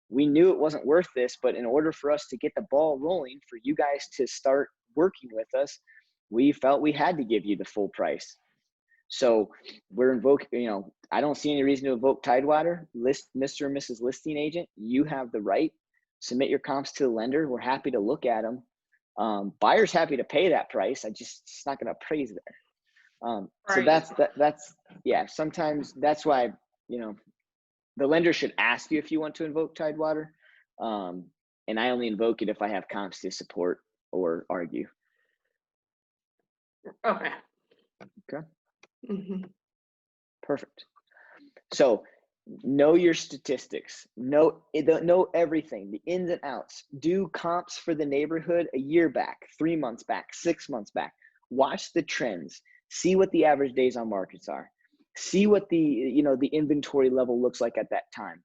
We knew it wasn't worth this, but in order for us to get the ball rolling, for you guys to start working with us, we felt we had to give you the full price. So we're invoking, I don't see any reason to invoke Tidewater. Mr. and Mrs. Listing Agent, you have the right. Submit your comps to the lender. We're happy to look at them. Buyer's happy to pay that price. It's not going to appraise there. So that's yeah. Sometimes that's why, the lender should ask you if you want to invoke Tidewater. And I only invoke it if I have comps to support or argue. Okay. Okay. Mm-hmm. Perfect. So know your statistics, know everything, the ins and outs. Do comps for the neighborhood a year back, 3 months back, 6 months back. Watch the trends. See what the average days on markets are. See what the inventory level looks like at that time.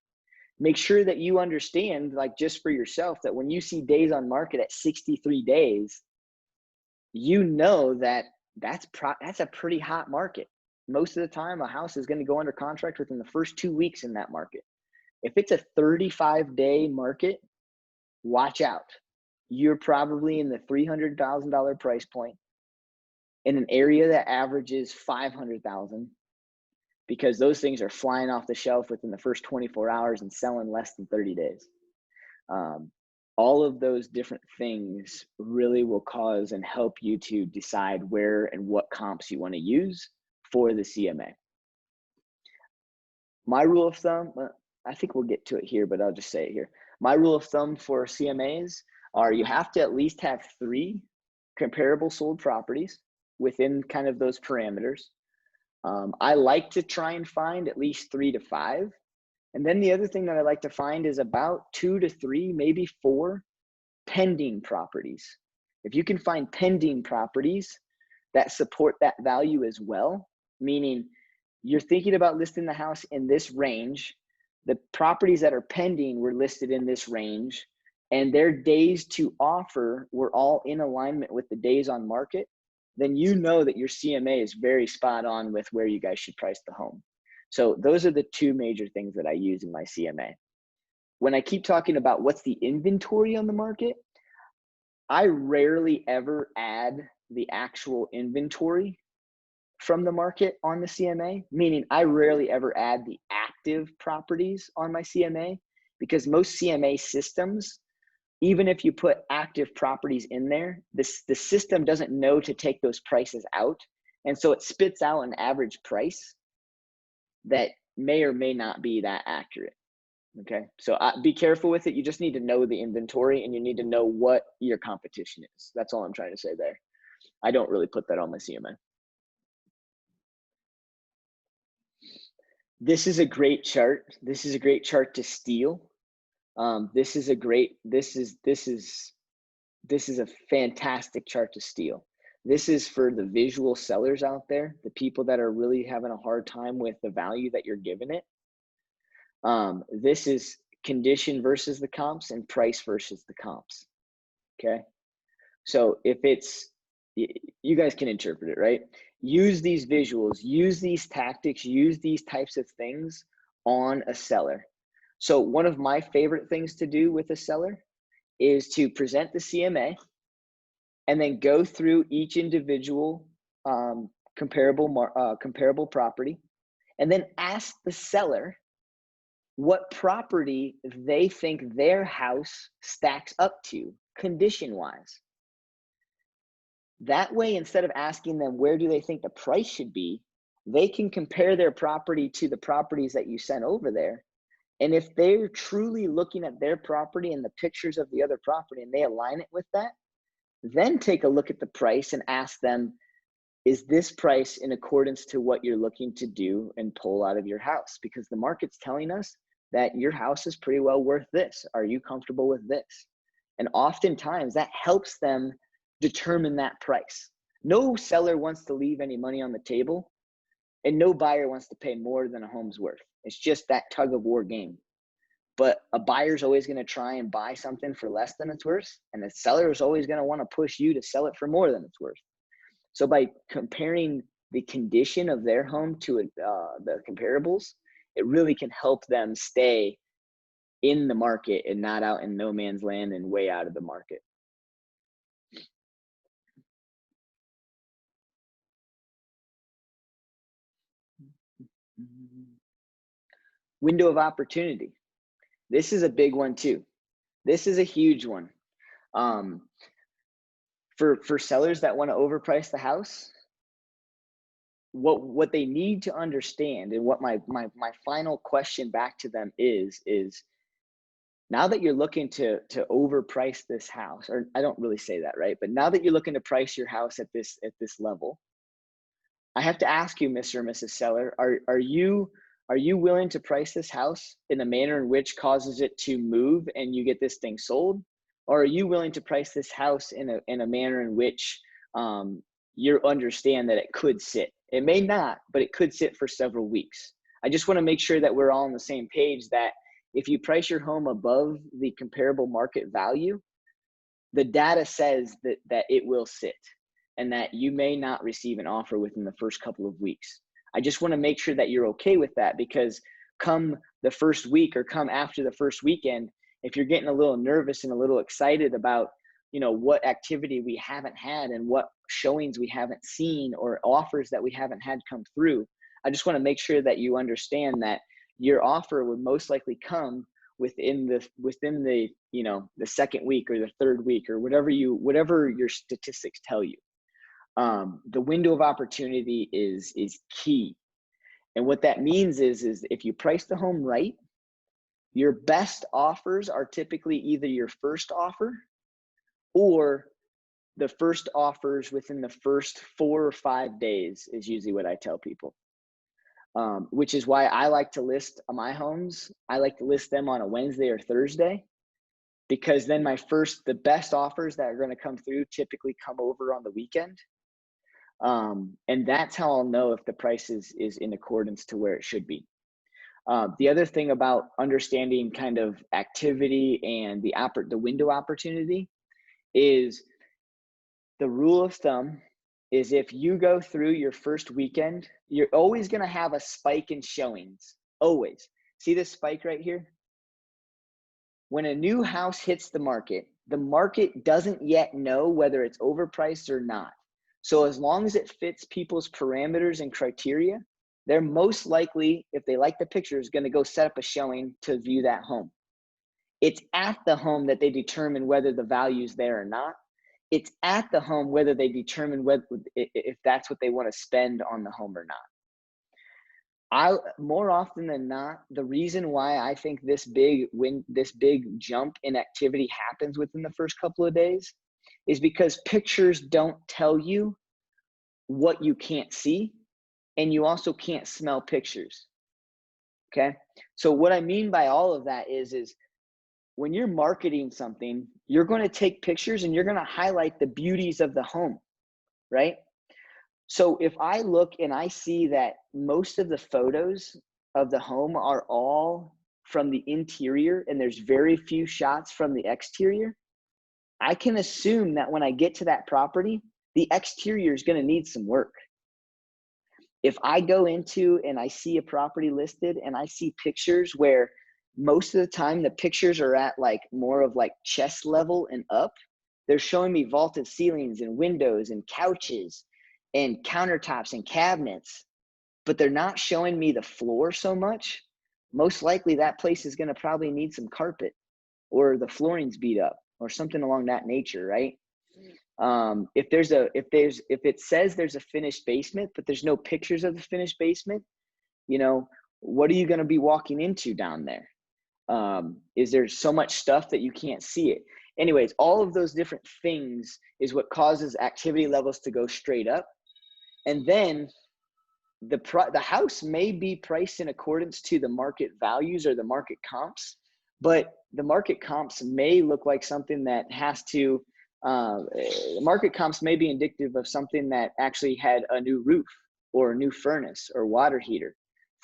Make sure that you understand, like, just for yourself, that when you see days on market at 63 days, that's a pretty hot market. Most of the time, a house is going to go under contract within the first 2 weeks in that market. If it's a 35-day market, watch out. You're probably in the $300,000 price point in an area that averages $500,000, because those things are flying off the shelf within the first 24 hours and selling less than 30 days. All of those different things really will cause and help you to decide where and what comps you want to use for the CMA. My rule of thumb, I think we'll get to it here, but I'll just say it here. My rule of thumb for CMAs are you have to at least have 3 comparable sold properties within kind of those parameters. I like to try and find at least 3 to 5. And then the other thing that I like to find is about 2 to 3, maybe 4 pending properties. If you can find pending properties that support that value as well, meaning you're thinking about listing the house in this range, the properties that are pending were listed in this range, and their days to offer were all in alignment with the days on market, then you know that your CMA is very spot on with where you guys should price the home. So those are the 2 major things that I use in my CMA. When I keep talking about what's the inventory on the market, I rarely ever add the actual inventory from the market on the CMA, meaning I rarely ever add the active properties on my CMA, because most CMA systems, even if you put active properties in there, the system doesn't know to take those prices out. And so it spits out an average price that may or may not be that accurate. Okay, so be careful with it. You just need to know the inventory, and you need to know what your competition is. That's all I'm trying to say there. I don't really put that on my CMA. This is a great chart. This is a great chart to steal. This is a fantastic chart to steal. This is for the visual sellers out there, the people that are really having a hard time with the value that you're giving it. This is condition versus the comps and price versus the comps. Okay. So if it's, you guys can interpret it, right? Use these visuals, use these tactics, use these types of things on a seller. So one of my favorite things to do with a seller is to present the CMA and then go through each individual comparable property, and then ask the seller what property they think their house stacks up to condition-wise. That way, instead of asking them where do they think the price should be, they can compare their property to the properties that you sent over there. And if they're truly looking at their property and the pictures of the other property and they align it with that, then take a look at the price and ask them, is this price in accordance to what you're looking to do and pull out of your house? Because the market's telling us that your house is pretty well worth this. Are you comfortable with this? And oftentimes that helps them determine that price. No seller wants to leave any money on the table, and no buyer wants to pay more than a home's worth. It's just that tug of war game. But a buyer's always going to try and buy something for less than it's worth, and the seller is always going to want to push you to sell it for more than it's worth. So by comparing the condition of their home to the comparables, it really can help them stay in the market and not out in no man's land and way out of the market. Window of opportunity. This is a big one too. This is a huge one. For sellers that want to overprice the house, what they need to understand, and what my final question back to them is now that you're looking to overprice this house, or I don't really say that, right? But now that you're looking to price your house at this level, I have to ask you, Mr. or Mrs. Seller, are you willing to price this house in a manner in which causes it to move and you get this thing sold? Or are you willing to price this house in a manner in which you understand that it could sit? It may not, but it could sit for several weeks. I just want to make sure that we're all on the same page, that if you price your home above the comparable market value, the data says that it will sit and that you may not receive an offer within the first couple of weeks. I just want to make sure that you're okay with that, because come the first week or come after the first weekend, if you're getting a little nervous and a little excited about, what activity we haven't had and what showings we haven't seen or offers that we haven't had come through, I just want to make sure that you understand that your offer would most likely come within the the second week or the third week or whatever your statistics tell you. The window of opportunity is key. And what that means is if you price the home right, your best offers are typically either your first offer or the first offers within the first 4 or 5 days is usually what I tell people. Which is why I like to list my homes. I like to list them on a Wednesday or Thursday, because then the best offers that are going to come through typically come over on the weekend. And that's how I'll know if the price is in accordance to where it should be. The other thing about understanding kind of activity and the window opportunity is the rule of thumb is if you go through your first weekend, you're always going to have a spike in showings. Always. See this spike right here? When a new house hits the market doesn't yet know whether it's overpriced or not. So as long as it fits people's parameters and criteria, they're most likely, if they like the pictures, going to go set up a showing to view that home. It's at the home that they determine whether the value's there or not. It's at the home whether they determine if that's what they want to spend on the home or not. More often than not, the reason why I think this big jump in activity happens within the first couple of days is because pictures don't tell you what you can't see, and you also can't smell pictures. Okay? So what I mean by all of that is when you're marketing something, you're going to take pictures and you're going to highlight the beauties of the home, right? So if I look and I see that most of the photos of the home are all from the interior and there's very few shots from the exterior, I can assume that when I get to that property, the exterior is going to need some work. If I go into and I see a property listed and I see pictures where most of the time the pictures are at more of chest level and up, they're showing me vaulted ceilings and windows and couches and countertops and cabinets, but they're not showing me the floor so much. Most likely that place is going to probably need some carpet, or the flooring's beat up or something along that nature, right? If it says there's a finished basement, but there's no pictures of the finished basement, what are you going to be walking into down there? Is there so much stuff that you can't see it? Anyways, all of those different things is what causes activity levels to go straight up. And then the house may be priced in accordance to the market values or the market comps, but the market comps may look like something that has to Market comps may be indicative of something that actually had a new roof or a new furnace or water heater.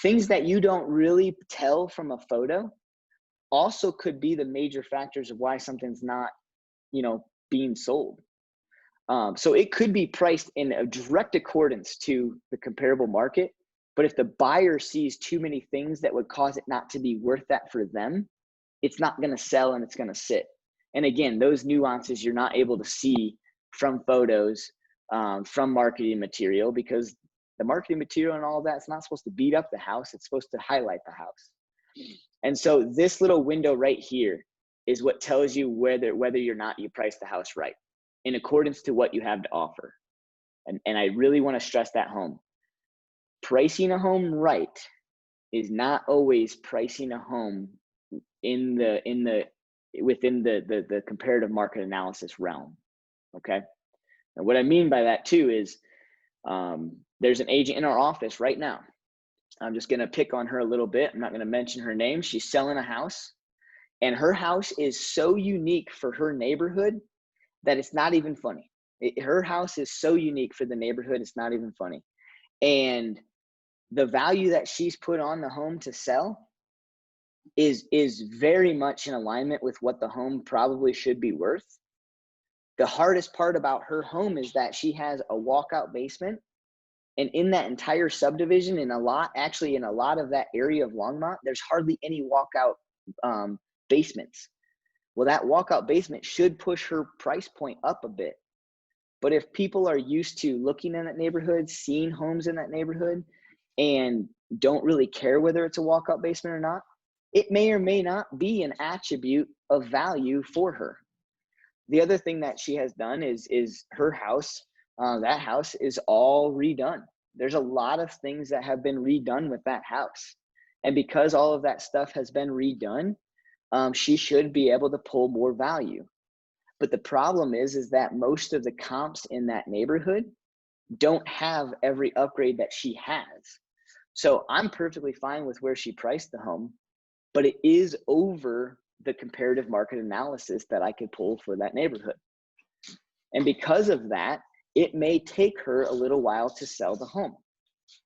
Things that you don't really tell from a photo also could be the major factors of why something's not, being sold. So it could be priced in a direct accordance to the comparable market, but if the buyer sees too many things that would cause it not to be worth that for them, it's not going to sell and it's going to sit. And again, those nuances you're not able to see from photos, from marketing material, because the marketing material and all of that's not supposed to beat up the house. It's supposed to highlight the house. And so this little window right here is what tells you whether or not you price the house right in accordance to what you have to offer. And I really want to stress that home. Pricing a home right is not always pricing a home within the comparative market analysis realm. Okay. And what I mean by that too is there's an agent in our office right now. I'm just going to pick on her a little bit. I'm not going to mention her name. She's selling a house, and her house is so unique for her neighborhood that it's not even funny. Her house is so unique for the neighborhood, it's not even funny. And the value that she's put on the home to sell is very much in alignment with what the home probably should be worth. The hardest part about her home is that she has a walkout basement, and in that entire subdivision, in a lot of that area of Longmont, there's hardly any walkout basements. Well, that walkout basement should push her price point up a bit. But if people are used to looking in that neighborhood, seeing homes in that neighborhood, and don't really care whether it's a walkout basement or not, it may or may not be an attribute of value for her. The other thing that she has done is her house, that house is all redone. There's a lot of things that have been redone with that house. And because all of that stuff has been redone, she should be able to pull more value. But the problem is that most of the comps in that neighborhood don't have every upgrade that she has. So I'm perfectly fine with where she priced the home, but it is over the comparative market analysis that I could pull for that neighborhood. And because of that, it may take her a little while to sell the home.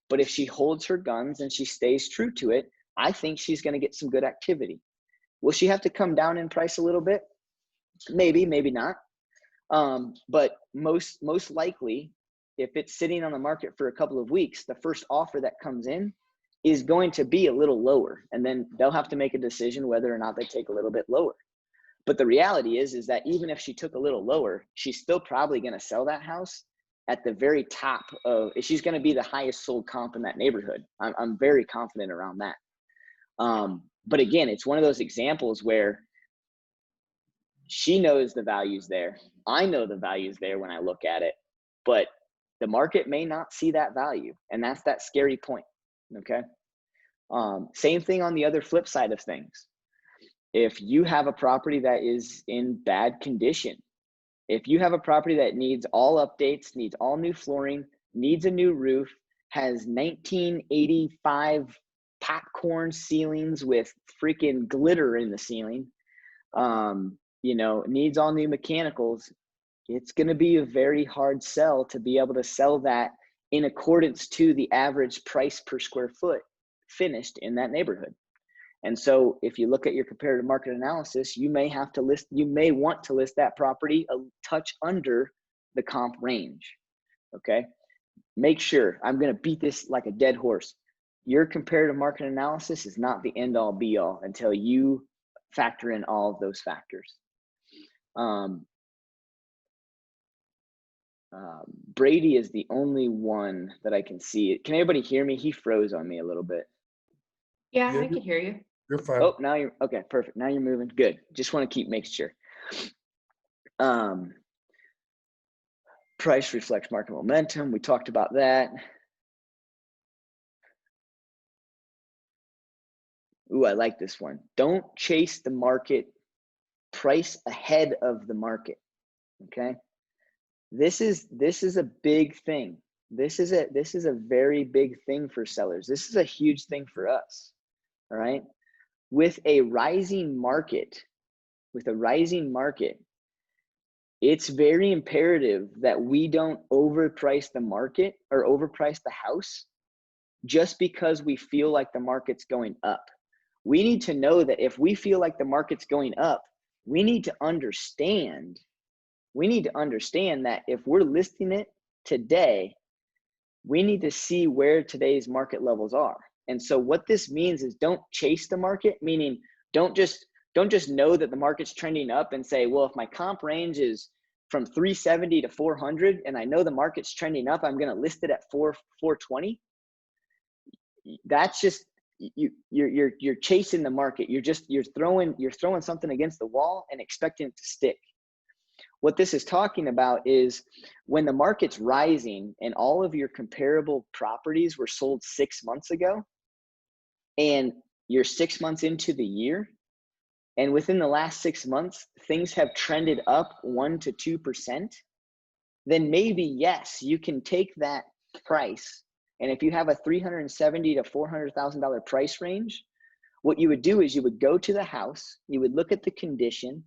But if she holds her guns and she stays true to it, I think she's going to get some good activity. Will she have to come down in price a little bit? Maybe, maybe not. But most likely, if it's sitting on the market for a couple of weeks, the first offer that comes in is going to be a little lower. And then they'll have to make a decision whether or not they take a little bit lower. But the reality is that even if she took a little lower, she's still probably going to sell that house at the very top of, she's going to be the highest sold comp in that neighborhood. I'm very confident around that. But again, it's one of those examples where she knows the value's there. I know the value's there when I look at it, but the market may not see that value. And that's that scary point. Okay. Same thing on the other flip side of things. If you have a property that is in bad condition, if you have a property that needs all updates, needs all new flooring, needs a new roof, has 1985 popcorn ceilings with freaking glitter in the ceiling, needs all new mechanicals, it's going to be a very hard sell to be able to sell that in accordance to the average price per square foot finished in that neighborhood. And so if you look at your comparative market analysis, you may want to list that property a touch under the comp range. Okay. Make sure, I'm going to beat this like a dead horse. Your comparative market analysis is not the end all be all until you factor in all of those factors. Brady is the only one that I can see. Can anybody hear me? He froze on me a little bit. Yeah, I can hear you. You're fine. Oh, now you're okay. Perfect. Now you're moving. Good. Just want to making sure. Price reflects market momentum. We talked about that. Ooh, I like this one. Don't chase the market. Price ahead of the market. Okay. This is a big thing. This is a very big thing for sellers. This is a huge thing for us. All right. With a rising market, it's very imperative that we don't overprice the market or overprice the house just because we feel like the market's going up. We need to know that if we feel like the market's going up, we need to understand that if we're listing it today, we need to see where today's market levels are. And so what this means is don't chase the market, meaning don't just know that the market's trending up and say, well, if my comp range is from 370 to 400 and I know the market's trending up, I'm going to list it at 420. That's just you're chasing the market. You're throwing something against the wall and expecting it to stick. What this is talking about is when the market's rising and all of your comparable properties were sold 6 months ago, and you're 6 months into the year, and within the last 6 months, things have trended up 1 to 2%, then maybe, yes, you can take that price. And if you have a $370,000 to $400,000 price range, what you would do is you would go to the house, you would look at the condition,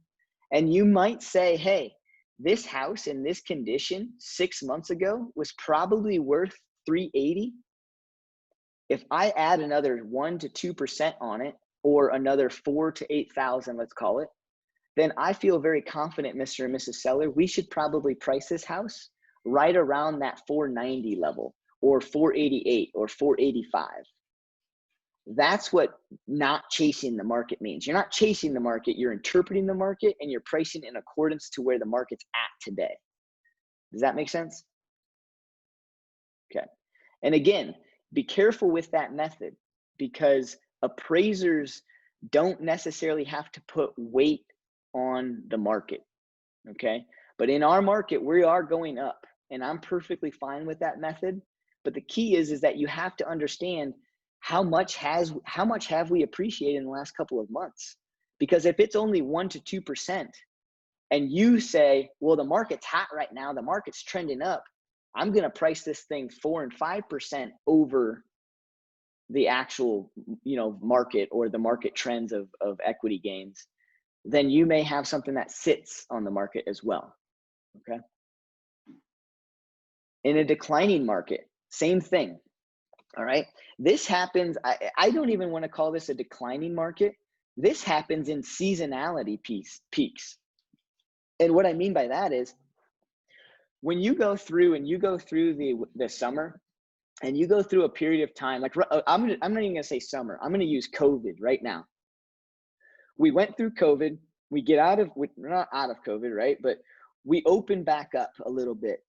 and you might say, hey, this house in this condition 6 months ago was probably worth $380,000. If I add another 1 to 2% on it, or another $4,000 to $8,000, let's call it, then I feel very confident, Mr. and Mrs. Seller, we should probably price this house right around that $490,000 level, or $488,000 or $485,000. That's what not chasing the market means. You're not chasing the market, you're interpreting the market and you're pricing in accordance to where the market's at today. Does that make sense? Okay. And again, be careful with that method, because appraisers don't necessarily have to put weight on the market. Okay. But in our market, we are going up, and I'm perfectly fine with that method. But the key is that you have to understand how much have we appreciated in the last couple of months? Because if it's only 1 to 2%, and you say, well, the market's hot right now, the market's trending up, I'm going to price this thing 4 and 5% over the actual, market or the market trends of equity gains, then you may have something that sits on the market as well. Okay. In a declining market, same thing. All right. This happens. I don't even want to call this a declining market. This happens in seasonality peaks. And what I mean by that is when you go through the summer, and you go through a period of time, like I'm not even going to say summer. I'm going to use COVID right now. We went through COVID. We're not out of COVID, right? But we opened back up a little bit.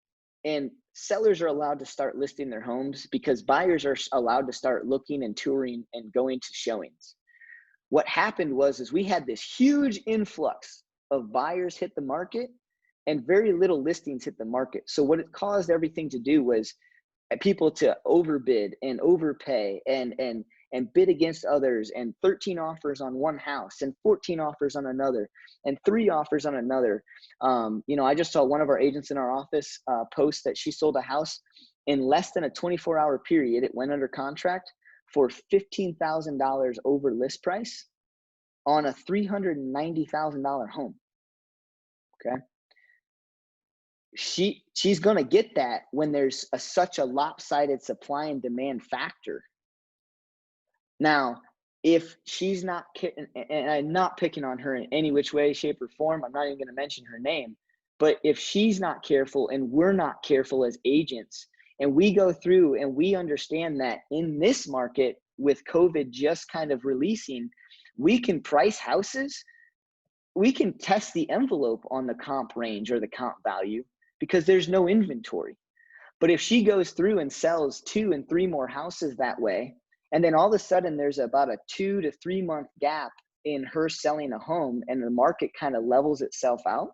And sellers are allowed to start listing their homes because buyers are allowed to start looking and touring and going to showings. What happened was we had this huge influx of buyers hit the market and very little listings hit the market. So what it caused everything to do was people to overbid and overpay and bid against others, and 13 offers on one house and 14 offers on another and 3 offers on another. I just saw one of our agents in our office post that she sold a house in less than a 24-hour period. It went under contract for $15,000 over list price on a $390,000 home. Okay. She's going to get that when there's such a lopsided supply and demand factor. Now, if she's not, and I'm not picking on her in any which way, shape, or form, I'm not even going to mention her name, but if she's not careful and we're not careful as agents, and we go through and we understand that in this market with COVID just kind of releasing, we can price houses, we can test the envelope on the comp range or the comp value, because there's no inventory. But if she goes through and sells 2 and 3 more houses that way, and then all of a sudden there's about a 2 to 3 month gap in her selling a home and the market kind of levels itself out,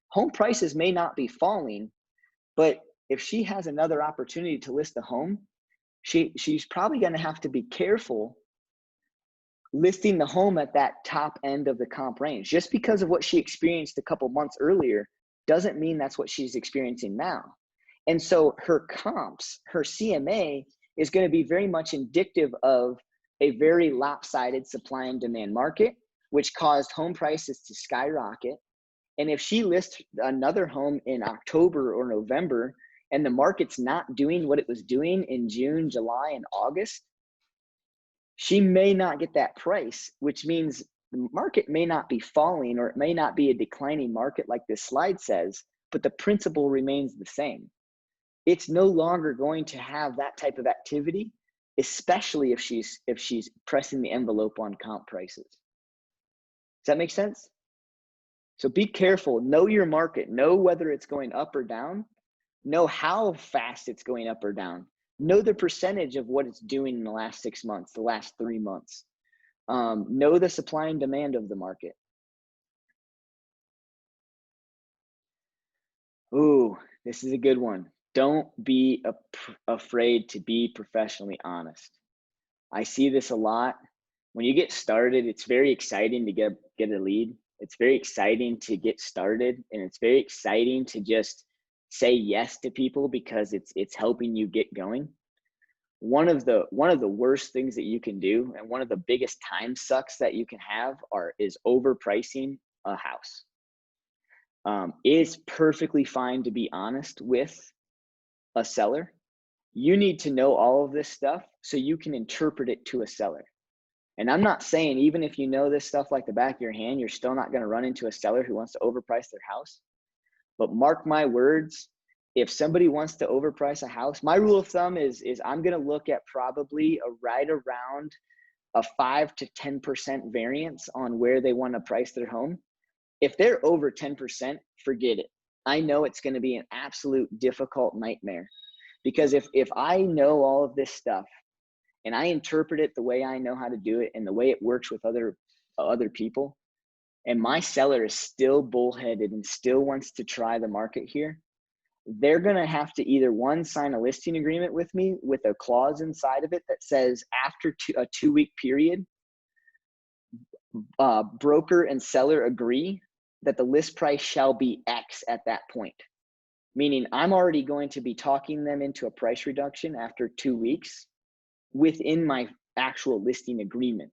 home prices may not be falling, but if she has another opportunity to list a home, she's probably going to have to be careful listing the home at that top end of the comp range. Just because of what she experienced a couple months earlier doesn't mean that's what she's experiencing now. And so her comps, her CMA is going to be very much indicative of a very lopsided supply and demand market, which caused home prices to skyrocket. And if she lists another home in October or November and the market's not doing what it was doing in June, July, and August, she may not get that price, which means the market may not be falling, or it may not be a declining market like this slide says, but the principle remains the same. It's no longer going to have that type of activity, especially if she's pressing the envelope on comp prices. Does that make sense? So be careful, know your market, know whether it's going up or down, know how fast it's going up or down, know the percentage of what it's doing in the last 6 months, the last 3 months. Know the supply and demand of the market. Ooh, this is a good one. Don't be afraid to be professionally honest. I see this a lot. When you get started, it's very exciting to get a lead. It's very exciting to get started, and it's very exciting to just say yes to people because it's helping you get going. One of the worst things that you can do, and one of the biggest time sucks that you can have, is overpricing a house. It's perfectly fine to be honest with a seller. You need to know all of this stuff so you can interpret it to a seller. And I'm not saying even if you know this stuff like the back of your hand, you're still not going to run into a seller who wants to overprice their house. But mark my words, if somebody wants to overprice a house, my rule of thumb is I'm going to look at probably right around a 5 to 10% variance on where they want to price their home. If they're over 10%, forget it. I know it's going to be an absolute difficult nightmare, because if I know all of this stuff and I interpret it the way I know how to do it and the way it works with other people, and my seller is still bullheaded and still wants to try the market here, they're going to have to either, one, sign a listing agreement with me with a clause inside of it that says after a 2-week period, broker and seller agree that the list price shall be X at that point. Meaning I'm already going to be talking them into a price reduction after 2 weeks within my actual listing agreement.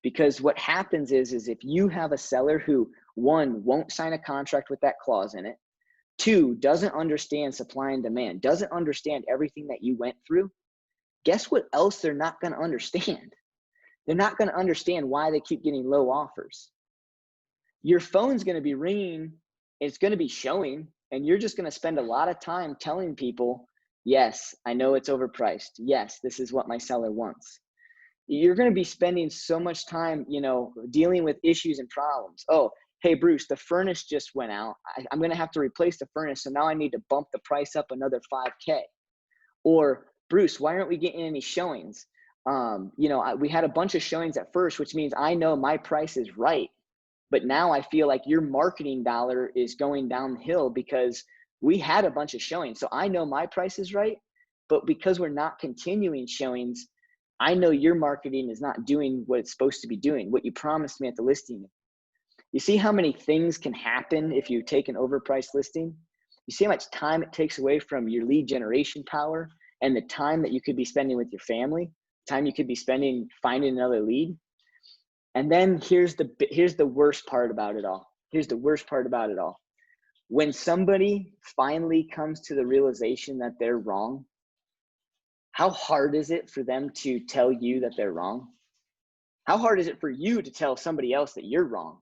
Because what happens is if you have a seller who, one, won't sign a contract with that clause in it, two, doesn't understand supply and demand, doesn't understand everything that you went through, guess what else they're not going to understand? They're not going to understand why they keep getting low offers. Your phone's going to be ringing, it's going to be showing, and you're just going to spend a lot of time telling people, yes, I know it's overpriced. Yes, this is what my seller wants. You're going to be spending so much time, dealing with issues and problems. Oh, hey, Bruce, the furnace just went out. I'm going to have to replace the furnace, so now I need to bump the price up another $5K. Or, Bruce, why aren't we getting any showings? We had a bunch of showings at first, which means I know my price is right. But now I feel like your marketing dollar is going downhill because we had a bunch of showings. So I know my price is right, but because we're not continuing showings, I know your marketing is not doing what it's supposed to be doing, what you promised me at the listing. You see how many things can happen if you take an overpriced listing? You see how much time it takes away from your lead generation power and the time that you could be spending with your family, time you could be spending finding another lead. And then here's the worst part about it all. Here's the worst part about it all. When somebody finally comes to the realization that they're wrong, how hard is it for them to tell you that they're wrong? How hard is it for you to tell somebody else that you're wrong?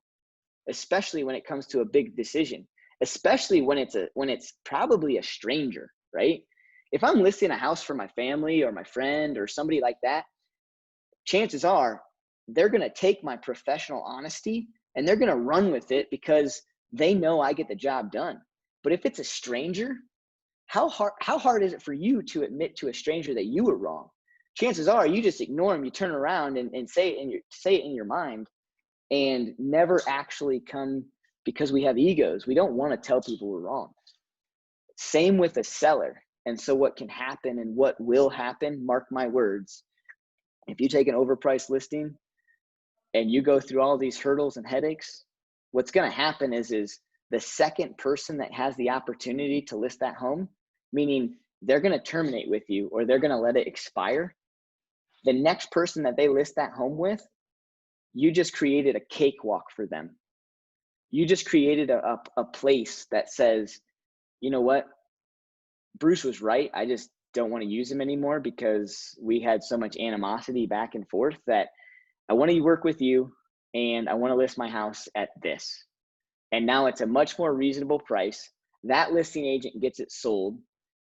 Especially when it comes to a big decision, especially when it's probably a stranger, right? If I'm listing a house for my family or my friend or somebody like that, chances are they're going to take my professional honesty and they're going to run with it because they know I get the job done. But if it's a stranger, how hard is it for you to admit to a stranger that you were wrong? Chances are you just ignore them, you turn around and say it in your mind and never actually come, because we have egos. We don't want to tell people we're wrong. Same with a seller. And so what can happen and what will happen, mark my words, if you take an overpriced listing and you go through all these hurdles and headaches, what's going to happen is the second person that has the opportunity to list that home, meaning they're going to terminate with you or they're going to let it expire, the next person that they list that home with, you just created a cakewalk for them. You just created a place that says, you know what, Bruce was right. I just don't want to use him anymore because we had so much animosity back and forth that I want to work with you and I want to list my house at this. And now it's a much more reasonable price. That listing agent gets it sold,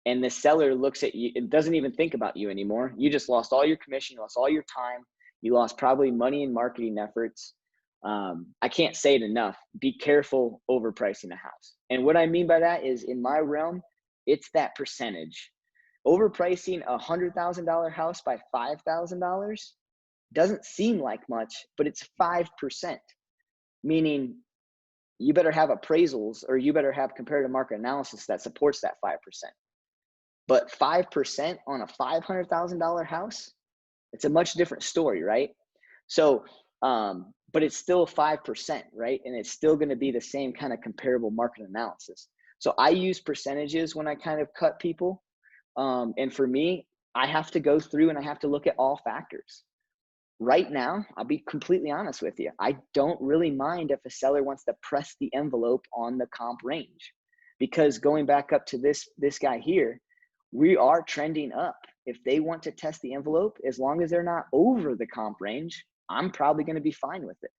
and the seller looks at you and doesn't even think about you anymore. You just lost all your commission, you lost all your time, you lost probably money in marketing efforts. I can't say it enough. Be careful overpricing a house. And what I mean by that is, in my realm, it's that percentage. Overpricing a $100,000 house by $5,000 doesn't seem like much, but it's 5%, meaning you better have appraisals or you better have comparative market analysis that supports that 5%. But 5% on a $500,000 house, it's a much different story, right? So, but it's still 5%, right? And it's still going to be the same kind of comparable market analysis. So I use percentages when I kind of cut people. And for me, I have to go through and I have to look at all factors. Right now, I'll be completely honest with you. I don't really mind if a seller wants to press the envelope on the comp range, because going back up to this guy here, we are trending up. If they want to test the envelope, as long as they're not over the comp range, I'm probably going to be fine with it.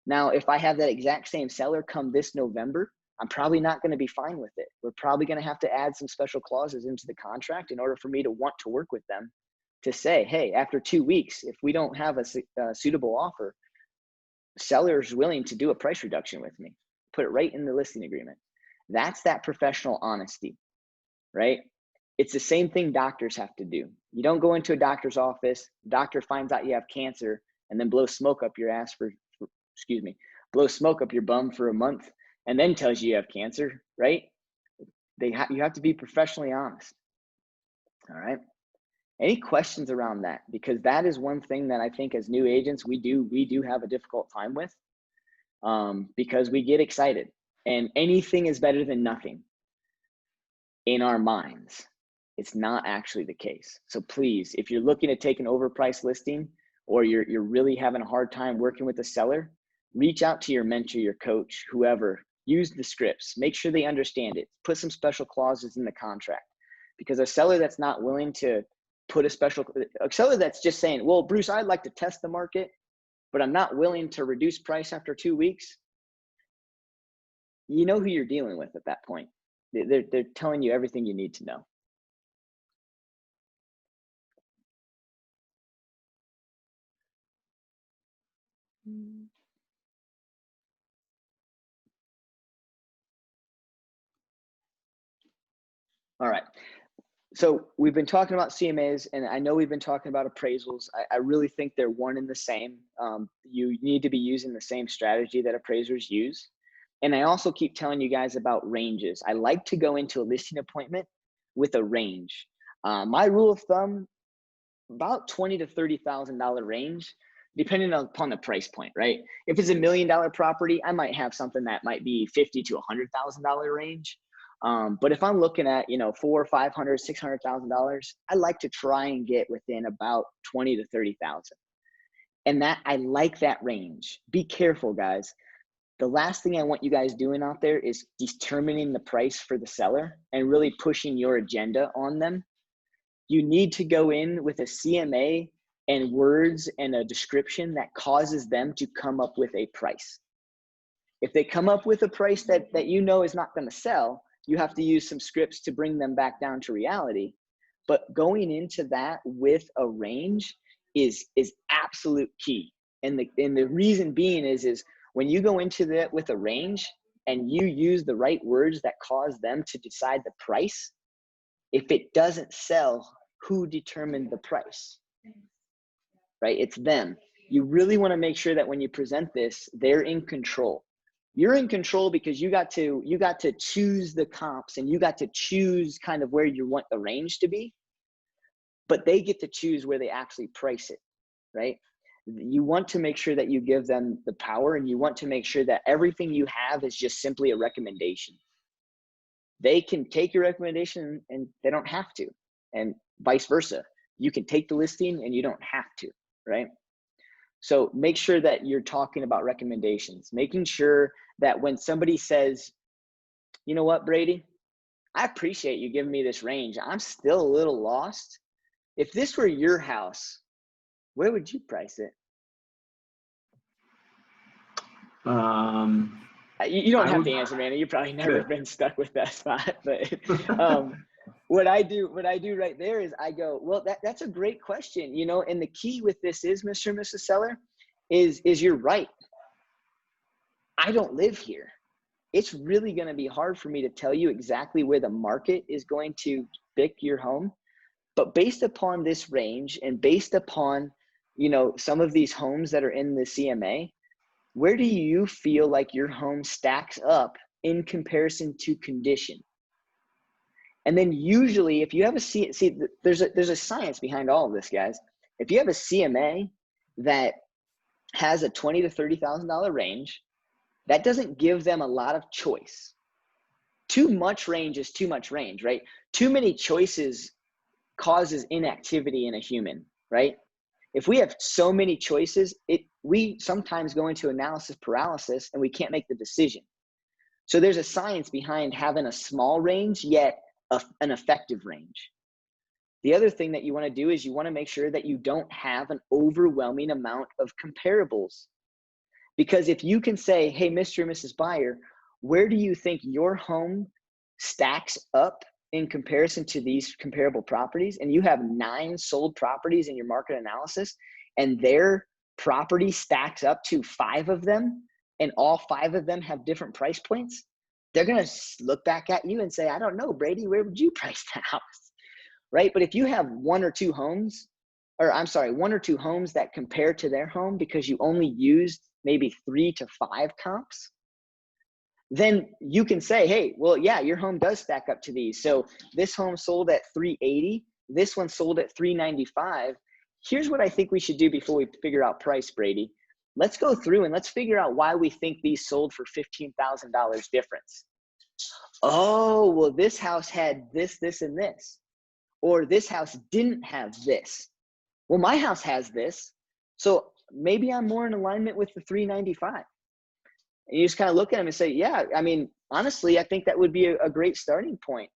Now, if I have that exact same seller come this November, I'm probably not going to be fine with it. We're probably going to have to add some special clauses into the contract in order for me to want to work with them, to say, hey, after 2 weeks, if we don't have a suitable offer, seller's willing to do a price reduction with me. Put it right in the listing agreement. That's that professional honesty, right? It's the same thing doctors have to do. You don't go into a doctor's office, doctor finds out you have cancer, and then blow smoke up your ass blow smoke up your bum for a month, and then tells you have cancer, right? You have to be professionally honest. All right. Any questions around that? Because that is one thing that I think as new agents, we do have a difficult time with, because we get excited and anything is better than nothing in our minds. It's not actually the case. So please, if you're looking to take an overpriced listing, or you're really having a hard time working with the seller, reach out to your mentor, your coach, whoever. Use the scripts. Make sure they understand it. Put some special clauses in the contract, because a seller that's not willing to put a seller that's just saying, well, Bruce, I'd like to test the market, but I'm not willing to reduce price after 2 weeks. You know who you're dealing with at that point. They're telling you everything you need to know. All right. So we've been talking about CMAs, and I know we've been talking about appraisals. I really think they're one and the same. You need to be using the same strategy that appraisers use. And I also keep telling you guys about ranges. I like to go into a listing appointment with a range. My rule of thumb, about $20,000 to $30,000 range, depending upon the price point, right? If it's $1 million property, I might have something that might be $50,000 to $100,000 range. But if I'm looking at, $400,000, $500,000, $600,000, I like to try and get within about 20 to 30,000. And that, I like that range. Be careful, guys. The last thing I want you guys doing out there is determining the price for the seller and really pushing your agenda on them. You need to go in with a CMA and words and a description that causes them to come up with a price. If they come up with a price that is not going to sell, you have to use some scripts to bring them back down to reality. But going into that with a range is absolute key. And the reason being is when you go into that with a range and you use the right words that cause them to decide the price, if it doesn't sell, who determined the price? Right? It's them. You really want to make sure that when you present this, they're in control. You're in control because you got to choose the comps and you got to choose kind of where you want the range to be, but they get to choose where they actually price it, right? You want to make sure that you give them the power, and you want to make sure that everything you have is just simply a recommendation. They can take your recommendation and they don't have to, and vice versa. You can take the listing and you don't have to, right? So make sure that you're talking about recommendations, making sure that when somebody says, you know what, Brady, I appreciate you giving me this range. I'm still a little lost. If this were your house, where would you price it? You don't have to answer, man. You've probably never been stuck with that spot. But what I do right there is I go, well, that's a great question, you know. And the key with this is, Mr. and Mrs. Seller, is you're right. I don't live here. It's really going to be hard for me to tell you exactly where the market is going to pick your home. But based upon this range and based upon, you know, some of these homes that are in the CMA, where do you feel like your home stacks up in comparison to condition? And then usually if you have there's a science behind all of this, guys. If you have a CMA that has a $20,000 to $30,000 range, that doesn't give them a lot of choice. Too much range is too much range, right? Too many choices causes inactivity in a human, right? If we have so many choices, we sometimes go into analysis paralysis and we can't make the decision. So there's a science behind having a small range, yet an effective range. The other thing that you want to do is you want to make sure that you don't have an overwhelming amount of comparables. Because if you can say, hey, Mr. and Mrs. Buyer, where do you think your home stacks up in comparison to these comparable properties? And you have 9 sold properties in your market analysis, and their property stacks up to 5 of them, and all 5 of them have different price points. They're going to look back at you and say, I don't know, Brady, where would you price that house? Right? But if you have 1 or 2 homes that compare to their home because you only used maybe 3 to 5 comps, then you can say, hey, well, yeah, your home does stack up to these. So this home sold at 380, this one sold at 395. Here's what I think we should do before we figure out price, Brady. Let's go through and let's figure out why we think these sold for $15,000 difference. Oh, well, this house had this, this, and this. Or this house didn't have this. Well, my house has this. So maybe I'm more in alignment with the 395. And you just kind of look at them and say, yeah, I mean, honestly, I think that would be a great starting point.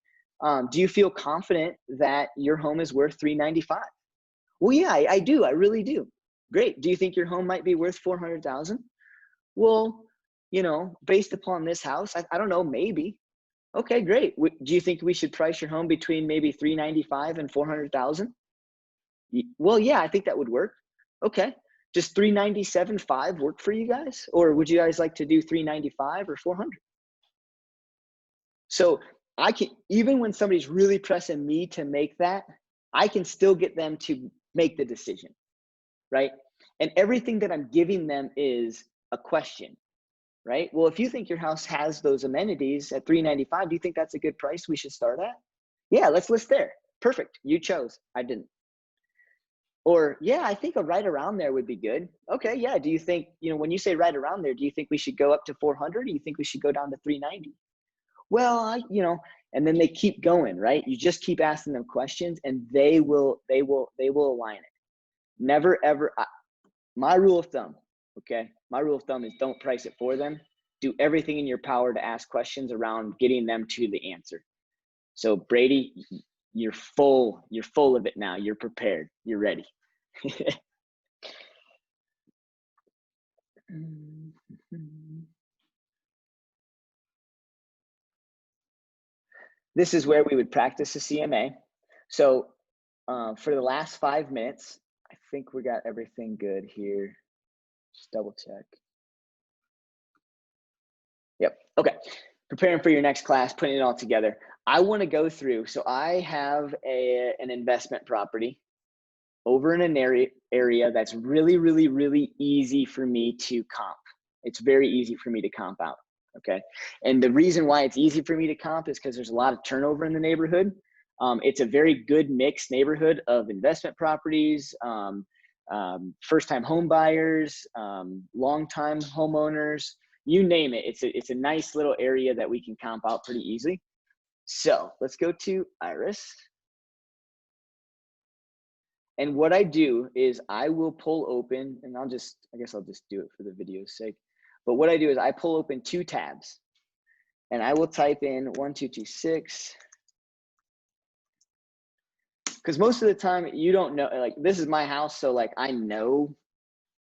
Do you feel confident that your home is worth 395? Well, yeah, I do. I really do. Great. Do you think your home might be worth 400,000? Well, you know, based upon this house, I don't know, maybe. Okay, great. Do you think we should price your home between maybe 395 and 400,000? Well, yeah, I think that would work. Okay. Does 397.5 work for you guys? Or would you guys like to do 395 or 400? So I can, even when somebody's really pressing me to make that, I can still get them to make the decision, right? And everything that I'm giving them is a question, right? Well, if you think your house has those amenities at 395, do you think that's a good price we should start at? Yeah, let's list there. Perfect. You chose. I didn't. Or, yeah, I think a right around there would be good. Okay, yeah. Do you think, you know, when you say right around there, do you think we should go up to 400? Or do you think we should go down to 390? Well, you know, and then they keep going, right? You just keep asking them questions and they will align it. Never, ever. My rule of thumb, okay? My rule of thumb is don't price it for them. Do everything in your power to ask questions around getting them to the answer. So Brady, you're full of it now. You're prepared. You're ready. This is where we would practice a CMA. So for the last 5 minutes, I think we got everything good here. Just double check. Yep. Okay. Preparing for your next class, putting it all together. I want to go through. So I have an investment property over in an area that's really, really, really easy for me to comp. It's very easy for me to comp out. Okay. And the reason why it's easy for me to comp is because there's a lot of turnover in the neighborhood. It's a very good mixed neighborhood of investment properties, first-time home buyers, long-time homeowners, you name it. It's a nice little area that we can comp out pretty easily. So let's go to Iris. And what I do is I will pull open, and I guess I'll just do it for the video's sake. But what I do is I pull open 2 tabs, and I will type in 1226. Because most of the time you don't know, like this is my house, so like I know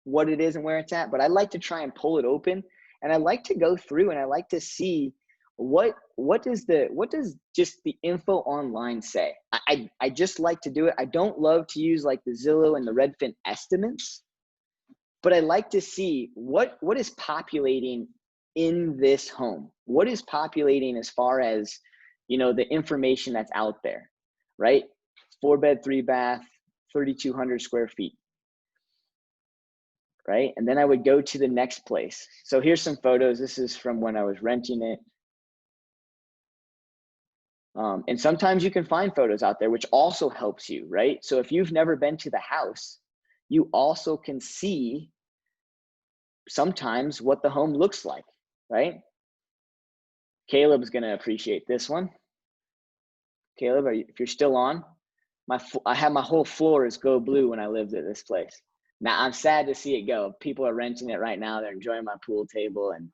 what it is and where it's at, but I like to try and pull it open, and I like to go through and I like to see what does just the info online say. I just like to do it. I don't love to use like the Zillow and the Redfin estimates, but I like to see what is populating in this home. What is populating as far as, you know, the information that's out there, right? 4-bed, 3-bath, 3,200 square feet, right? And then I would go to the next place. So here's some photos. This is from when I was renting it. And sometimes you can find photos out there, which also helps you, right? So if you've never been to the house, you also can see sometimes what the home looks like, right? Caleb's gonna appreciate this one. Caleb, if you're still on, I had my whole floor is go blue when I lived at this place. Now I'm sad to see it go. People are renting it right now. They're enjoying my pool table, and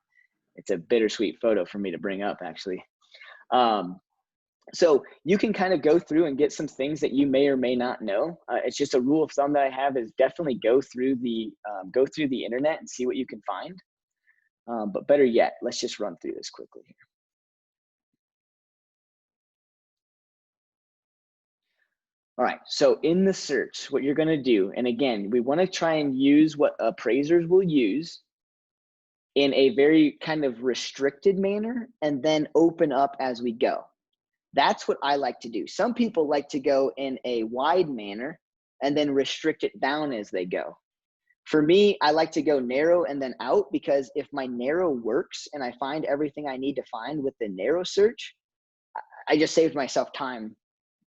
it's a bittersweet photo for me to bring up, actually. So you can kind of go through and get some things that you may or may not know. It's just a rule of thumb that I have is definitely go through the internet and see what you can find. But better yet, let's just run through this quickly here. All right, so in the search, what you're gonna do, and again, we wanna try and use what appraisers will use in a very kind of restricted manner and then open up as we go. That's what I like to do. Some people like to go in a wide manner and then restrict it down as they go. For me, I like to go narrow and then out, because if my narrow works and I find everything I need to find with the narrow search, I just saved myself time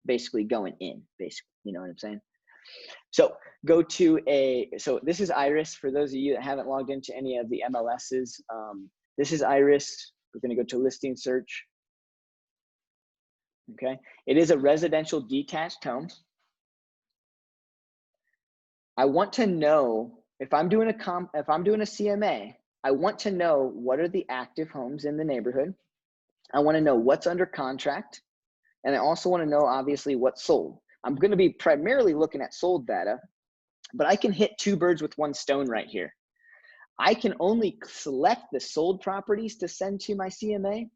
basically going in, basically, you know what I'm saying? So go to so this is Iris. For those of you that haven't logged into any of the MLSs, this is Iris. We're gonna go to listing search. Okay, it is a residential detached home. I want to know if I'm doing a CMA, I want to know what are the active homes in the neighborhood. I want to know what's under contract, and I also want to know obviously what's sold. I'm going to be primarily looking at sold data, but I can hit 2 birds with 1 stone right here. I can only select the sold properties to send to my CMA,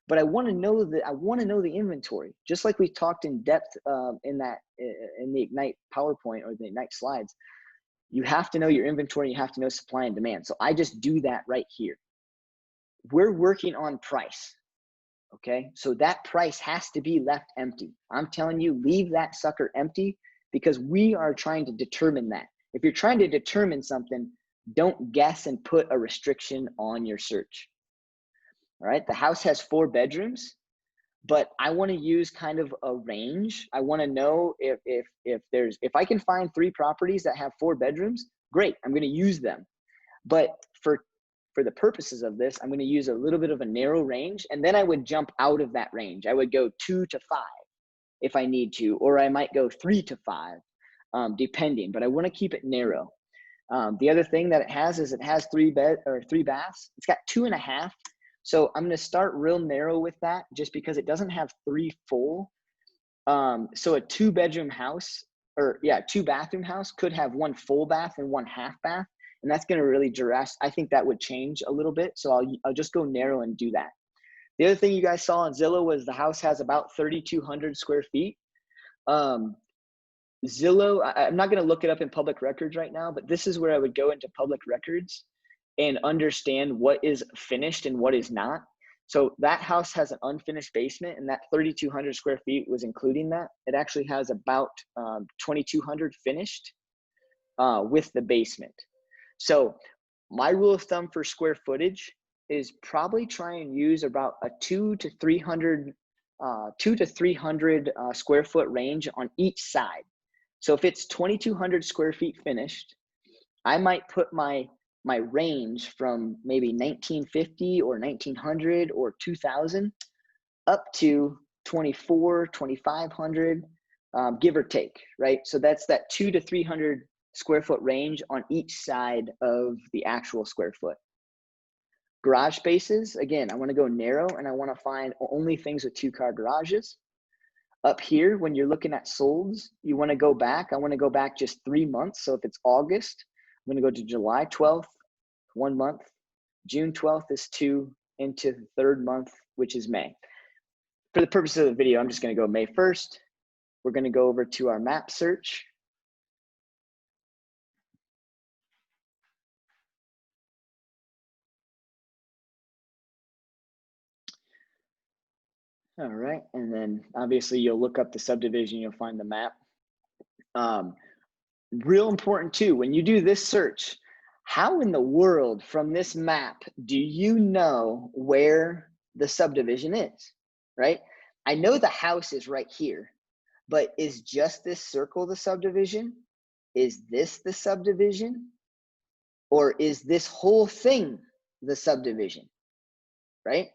but I want to know the inventory, just like we talked in depth in the Ignite PowerPoint or the Ignite slides. You have to know your inventory. You have to know supply and demand. So I just do that right here. We're working on price. Okay, so that price has to be left empty. I'm telling you, leave that sucker empty, because we are trying to determine that. If you're trying to determine something, don't guess and put a restriction on your search. All right, the house has 4 bedrooms, but I want to use kind of a range. I want to know if I can find 3 properties that have 4 bedrooms, great, I'm going to use them. But for the purposes of this, I'm going to use a little bit of a narrow range, and then I would jump out of that range. I would go 2 to 5 if I need to, or I might go 3 to 5, depending, but I want to keep it narrow. The other thing that it has is it has 3 baths. It's got 2.5. So I'm going to start real narrow with that, just because it doesn't have 3 full. So a 2-bedroom house, 2-bathroom house could have 1 full bath and 1 half bath. And that's going to really I think that would change a little bit. So I'll just go narrow and do that. The other thing you guys saw on Zillow was the house has about 3,200 square feet. Zillow, I'm not going to look it up in public records right now, but this is where I would go into public records and understand what is finished and what is not. So that house has an unfinished basement, and that 3,200 square feet was including that. It actually has about 2,200 finished with the basement. So my rule of thumb for square footage is probably try and use about a 200 to 300 square foot range on each side. So if it's 2,200 square feet finished, I might put my range from maybe 1950 or 1900 or 2000 up to 2,500 give or take, right? So that's that 200 to 300 square foot range on each side of the actual square foot. Garage spaces, again, I want to go narrow and I want to find only things with 2-car garages. Up here, when you're looking at solds, you want to go back. I want to go back just 3 months. So if it's August, I'm going to go to July 12th, 1 month. June 12th is 2 into the 3rd month, which is May. For the purpose of the video, I'm just going to go May 1st. We're going to go over to our map search. All right, and then obviously you'll look up the subdivision, you'll find the map. Real important too, when you do this search, how in the world from this map do you know where the subdivision is, right? I know the house is right here, but is just this circle the subdivision? Is this the subdivision? Or is this whole thing the subdivision, right?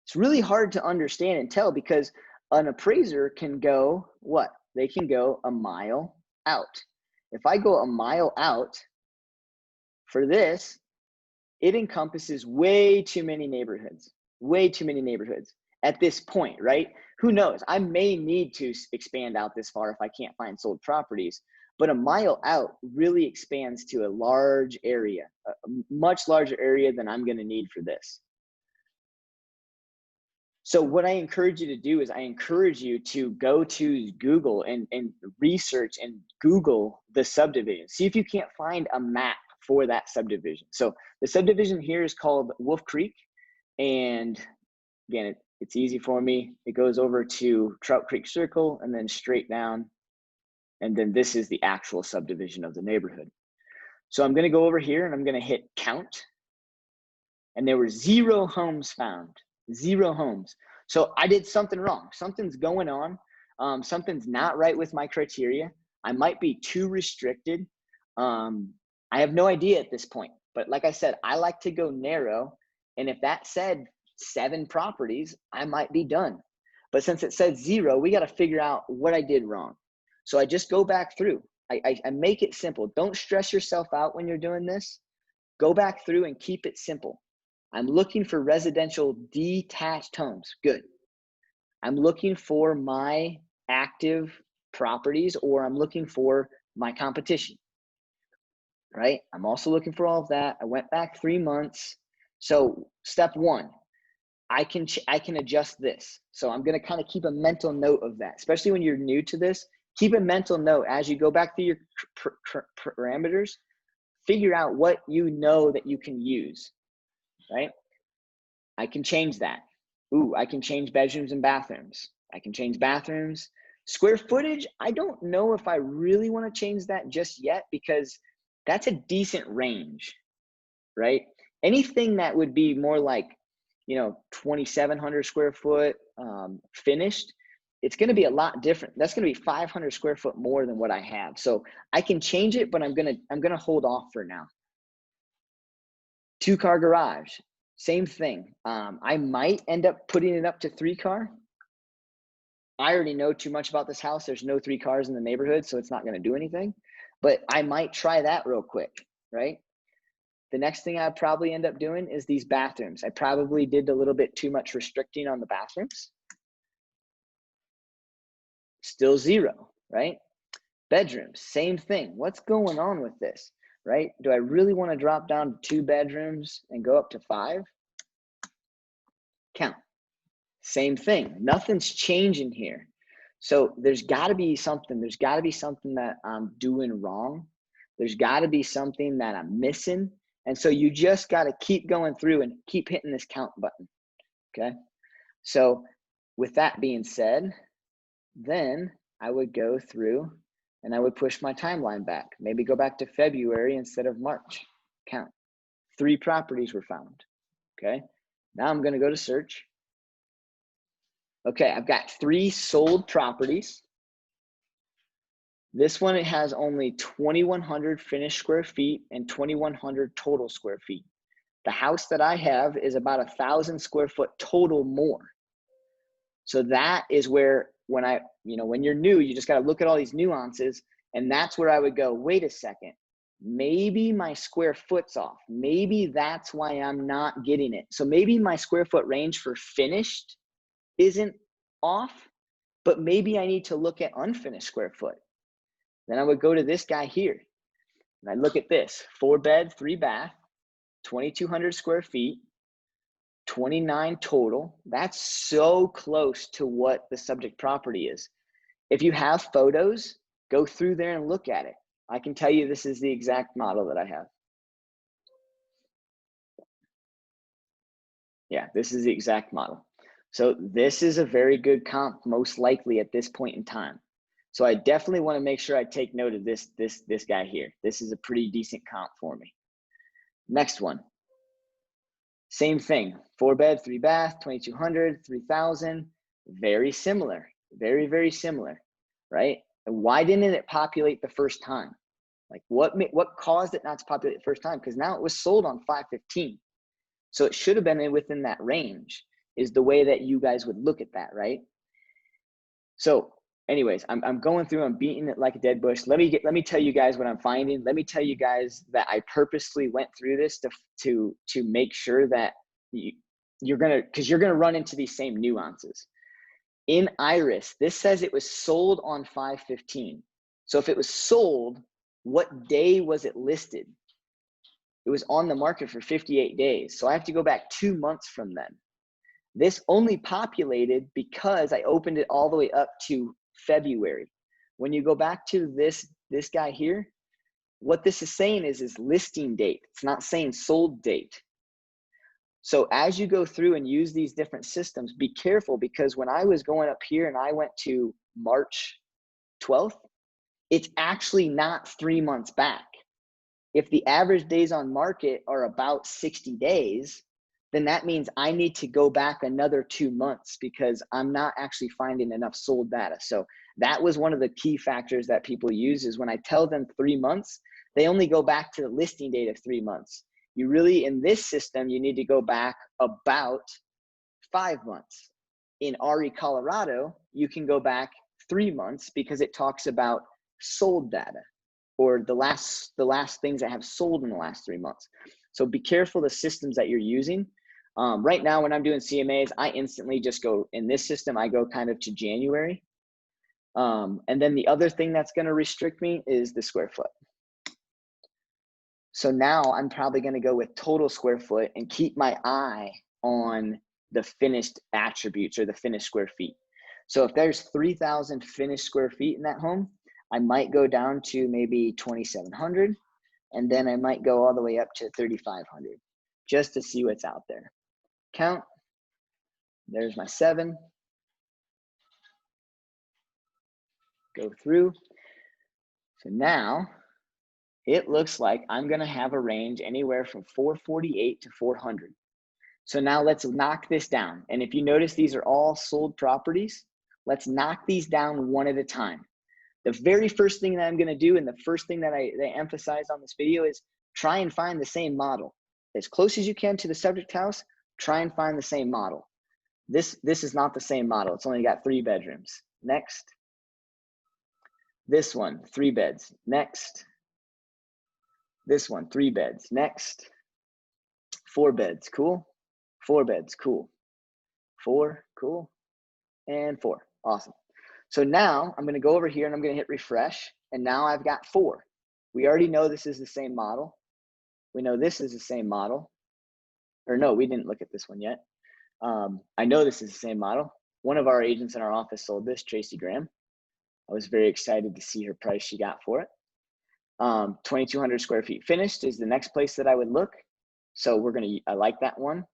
It's really hard to understand and tell because an appraiser can go, what? They can go a mile out. If I go a mile out for this, it encompasses way too many neighborhoods at this point, right? Who knows? I may need to expand out this far if I can't find sold properties, but a mile out really expands to a large area, a much larger area than I'm going to need for this. So what I encourage you to do is I encourage you to go to Google and research and Google the subdivision. See if you can't find a map for that subdivision. So the subdivision here is called Wolf Creek. And again, it's easy for me. It goes over to Trout Creek Circle and then straight down. And then this is the actual subdivision of the neighborhood. So I'm going to go over here and I'm going to hit count. And there were 0 homes found. 0 homes. So I did something wrong. Something's going on. Something's not right with my criteria. I might be too restricted. I have no idea at this point. But like I said, I like to go narrow. And if that said 7 properties, I might be done. But since it said 0, we got to figure out what I did wrong. So I just go back through. I make it simple. Don't stress yourself out when you're doing this. Go back through and keep it simple. I'm looking for residential detached homes. Good. I'm looking for my active properties, or I'm looking for my competition, right? I'm also looking for all of that. I went back 3 months. So step 1, I can adjust this. So I'm going to kind of keep a mental note of that, especially when you're new to this. Keep a mental note as you go back through your parameters. Figure out what you know that you can use. Right? I can change that. Ooh, I can change bedrooms and bathrooms. I can change bathrooms. Square footage, I don't know if I really want to change that just yet because that's a decent range, right? Anything that would be more like, 2,700 square foot finished, it's going to be a lot different. That's going to be 500 square foot more than what I have. So I can change it, but I'm going to hold off for now. 2-car garage, same thing. I might end up putting it up to 3-car. I already know too much about this house. There's no 3 cars in the neighborhood, so it's not going to do anything. But I might try that real quick, right? The next thing I'd probably end up doing is these bathrooms. I probably did a little bit too much restricting on the bathrooms. Still 0, right? Bedrooms, same thing. What's going on with this? Right? Do I really want to drop down to 2 bedrooms and go up to 5? Count. Same thing. Nothing's changing here. So there's got to be something. There's got to be something that I'm doing wrong. There's got to be something that I'm missing. And so you just got to keep going through and keep hitting this count button. Okay? So with that being said, then I would go through and I would push my timeline back. Maybe go back to February instead of March. Count. 3 properties were found. Okay. Now I'm going to go to search. Okay. I've got 3 sold properties. This one, it has only 2,100 finished square feet and 2,100 total square feet. The house that I have is about 1,000 square foot total more. So that is where when you're new, you just got to look at all these nuances. And that's where I would go, wait a second, maybe my square foot's off. Maybe that's why I'm not getting it. So maybe my square foot range for finished isn't off, but maybe I need to look at unfinished square foot. Then I would go to this guy here. And I look at this, 4 bed, 3 bath, 2,200 square feet, 29 total. That's so close to what the subject property is. If you have photos, go through there and look at it. I can tell you this is the exact model that I have. Yeah, this is the exact model. So this is a very good comp, most likely at this point in time. So I definitely want to make sure I take note of this guy here. This is a pretty decent comp for me. Next one. Same thing, 4 bed, 3 bath, 2,200, 3,000, very similar, very, very similar, right? And why didn't it populate the first time? Like what caused it not to populate the first time? Because now it was sold on 515. So it should have been within that range is the way that you guys would look at that, right? So anyways, I'm going through, I'm beating it like a dead bush. Let me tell you guys what I'm finding. Let me tell you guys that I purposely went through this to make sure that you're gonna run into these same nuances. In Iris, this says it was sold on 515. So if it was sold, what day was it listed? It was on the market for 58 days. So I have to go back 2 months from then. This only populated because I opened it all the way up to February. When you go back to this guy here, what this is saying is listing date. It's not saying sold date. So as you go through and use these different systems, be careful, because when I was going up here and I went to March 12th, it's actually not 3 months back. If the average days on market are about 60 days, then that means I need to go back another 2 months because I'm not actually finding enough sold data. So that was one of the key factors that people use, is when I tell them 3 months, they only go back to the listing date of 3 months. You really, in this system, you need to go back about 5 months. In RE Colorado, you can go back 3 months because it talks about sold data, or the last things that have sold in the last 3 months. So be careful the systems that you're using. Right now, when I'm doing CMAs, I instantly just go, in this system, I go kind of to January. And then the other thing that's going to restrict me is the square foot. So now I'm probably going to go with total square foot and keep my eye on the finished attributes or the finished square feet. So if there's 3,000 finished square feet in that home, I might go down to maybe 2,700, and then I might go all the way up to 3,500 just to see what's out there. Count. There's my 7. Go through. So now it looks like I'm going to have a range anywhere from 448 to 400. So now let's knock this down. And if you notice, these are all sold properties. Let's knock these down one at a time. The very first thing that I'm going to do, and the first thing that I emphasize on this video, is try and find the same model. As close as you can to the subject house, try and find the same model. This is not the same model. It's only got 3 bedrooms. Next. This one, 3 beds. Next. This one, 3 beds. Next. 4 beds. Cool. 4 beds. Cool. 4. Cool. And 4. Awesome. So now I'm going to go over here and I'm going to hit refresh. And now I've got 4. We already know this is the same model. We know this is the same model. Or no, we didn't look at this one yet. I know this is the same model. One of our agents in our office sold this, Tracy Graham. I was very excited to see her price she got for it. 2,200 square feet finished is the next place that I would look. So I like that one.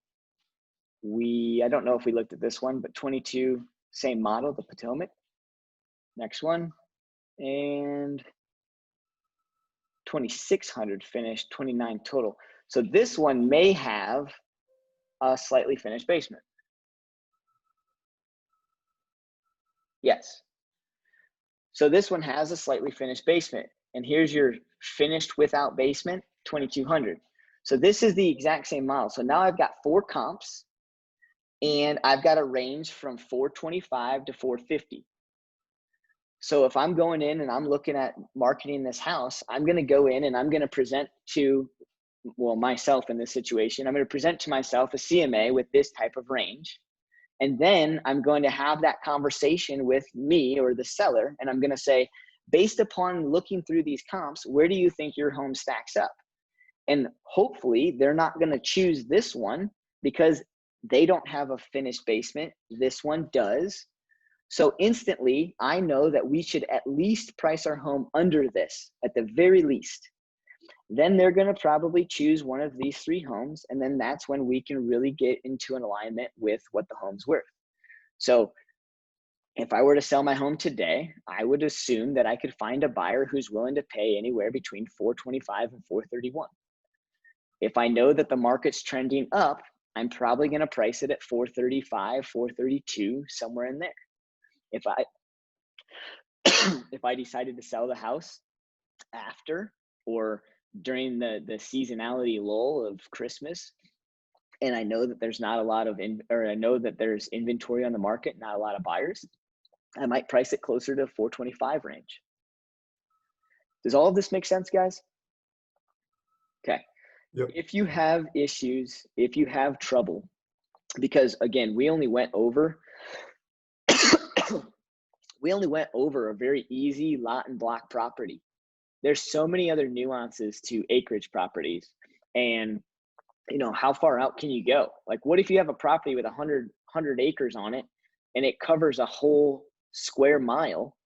I don't know if we looked at this one, but 22, same model, the Potomac. Next one. And 2,600 finished, 29 total. So this one may have a slightly finished basement. Yes. So this one has a slightly finished basement. And here's your finished without basement, 2,200. So this is the exact same model. So now I've got 4 comps, and I've got a range from 425 to 450. So if I'm going in and I'm looking at marketing this house, I'm going to go in and I'm going to present to, well, myself in this situation, I'm going to present to myself a CMA with this type of range. And then I'm going to have that conversation with me or the seller. And I'm going to say, based upon looking through these comps, where do you think your home stacks up? And hopefully they're not going to choose this one because they don't have a finished basement. This one does. So instantly, I know that we should at least price our home under this at the very least. Then they're going to probably choose one of these 3 homes. And then that's when we can really get into an alignment with what the home's worth. So if I were to sell my home today, I would assume that I could find a buyer who's willing to pay anywhere between $425 and $431. If I know that the market's trending up, I'm probably going to price it at $435, $432, somewhere in there. If I decided to sell the house after or during the seasonality lull of Christmas, and I know that there's not a lot of I know that there's inventory on the market, not a lot of buyers, I might price it closer to 425 range. Does all of this make sense, guys? Okay. Yep. If you have issues, if you have trouble, because again, we only went over a very easy lot and block property. There's so many other nuances to acreage properties, and how far out can you go? Like, what if you have a property with 100 acres on it and it covers a whole square mile?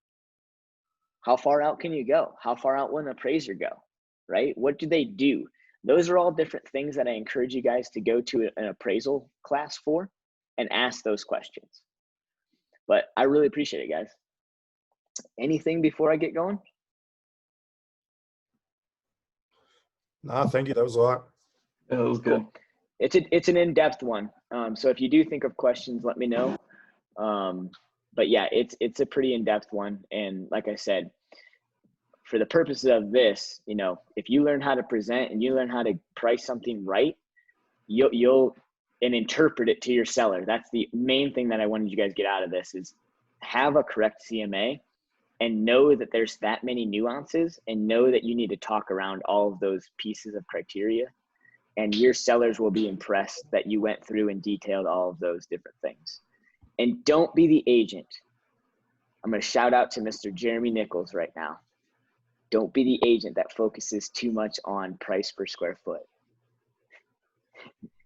How far out can you go? How far out will an appraiser go, right? What do they do? Those are all different things that I encourage you guys to go to an appraisal class for and ask those questions. But I really appreciate it, guys. Anything before I get going? No, thank you. That was a lot. Yeah, that was good. Cool. It's an in-depth one. So if you do think of questions, let me know. But yeah, it's a pretty in-depth one. And like I said, for the purposes of this, if you learn how to present and you learn how to price something right, you'll and interpret it to your seller. That's the main thing that I wanted you guys to get out of this is have a correct CMA and know that there's that many nuances and know that you need to talk around all of those pieces of criteria. And your sellers will be impressed that you went through and detailed all of those different things. And don't be the agent. I'm going to shout out to Mr. Jeremy Nichols right now. Don't be the agent that focuses too much on price per square foot.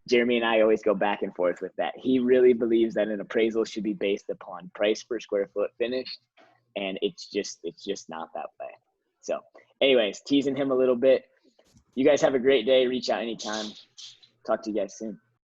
Jeremy and I always go back and forth with that. He really believes that an appraisal should be based upon price per square foot finished, and it's just not that way. So anyways, teasing him a little bit. You guys have a great day. Reach out anytime. Talk to you guys soon.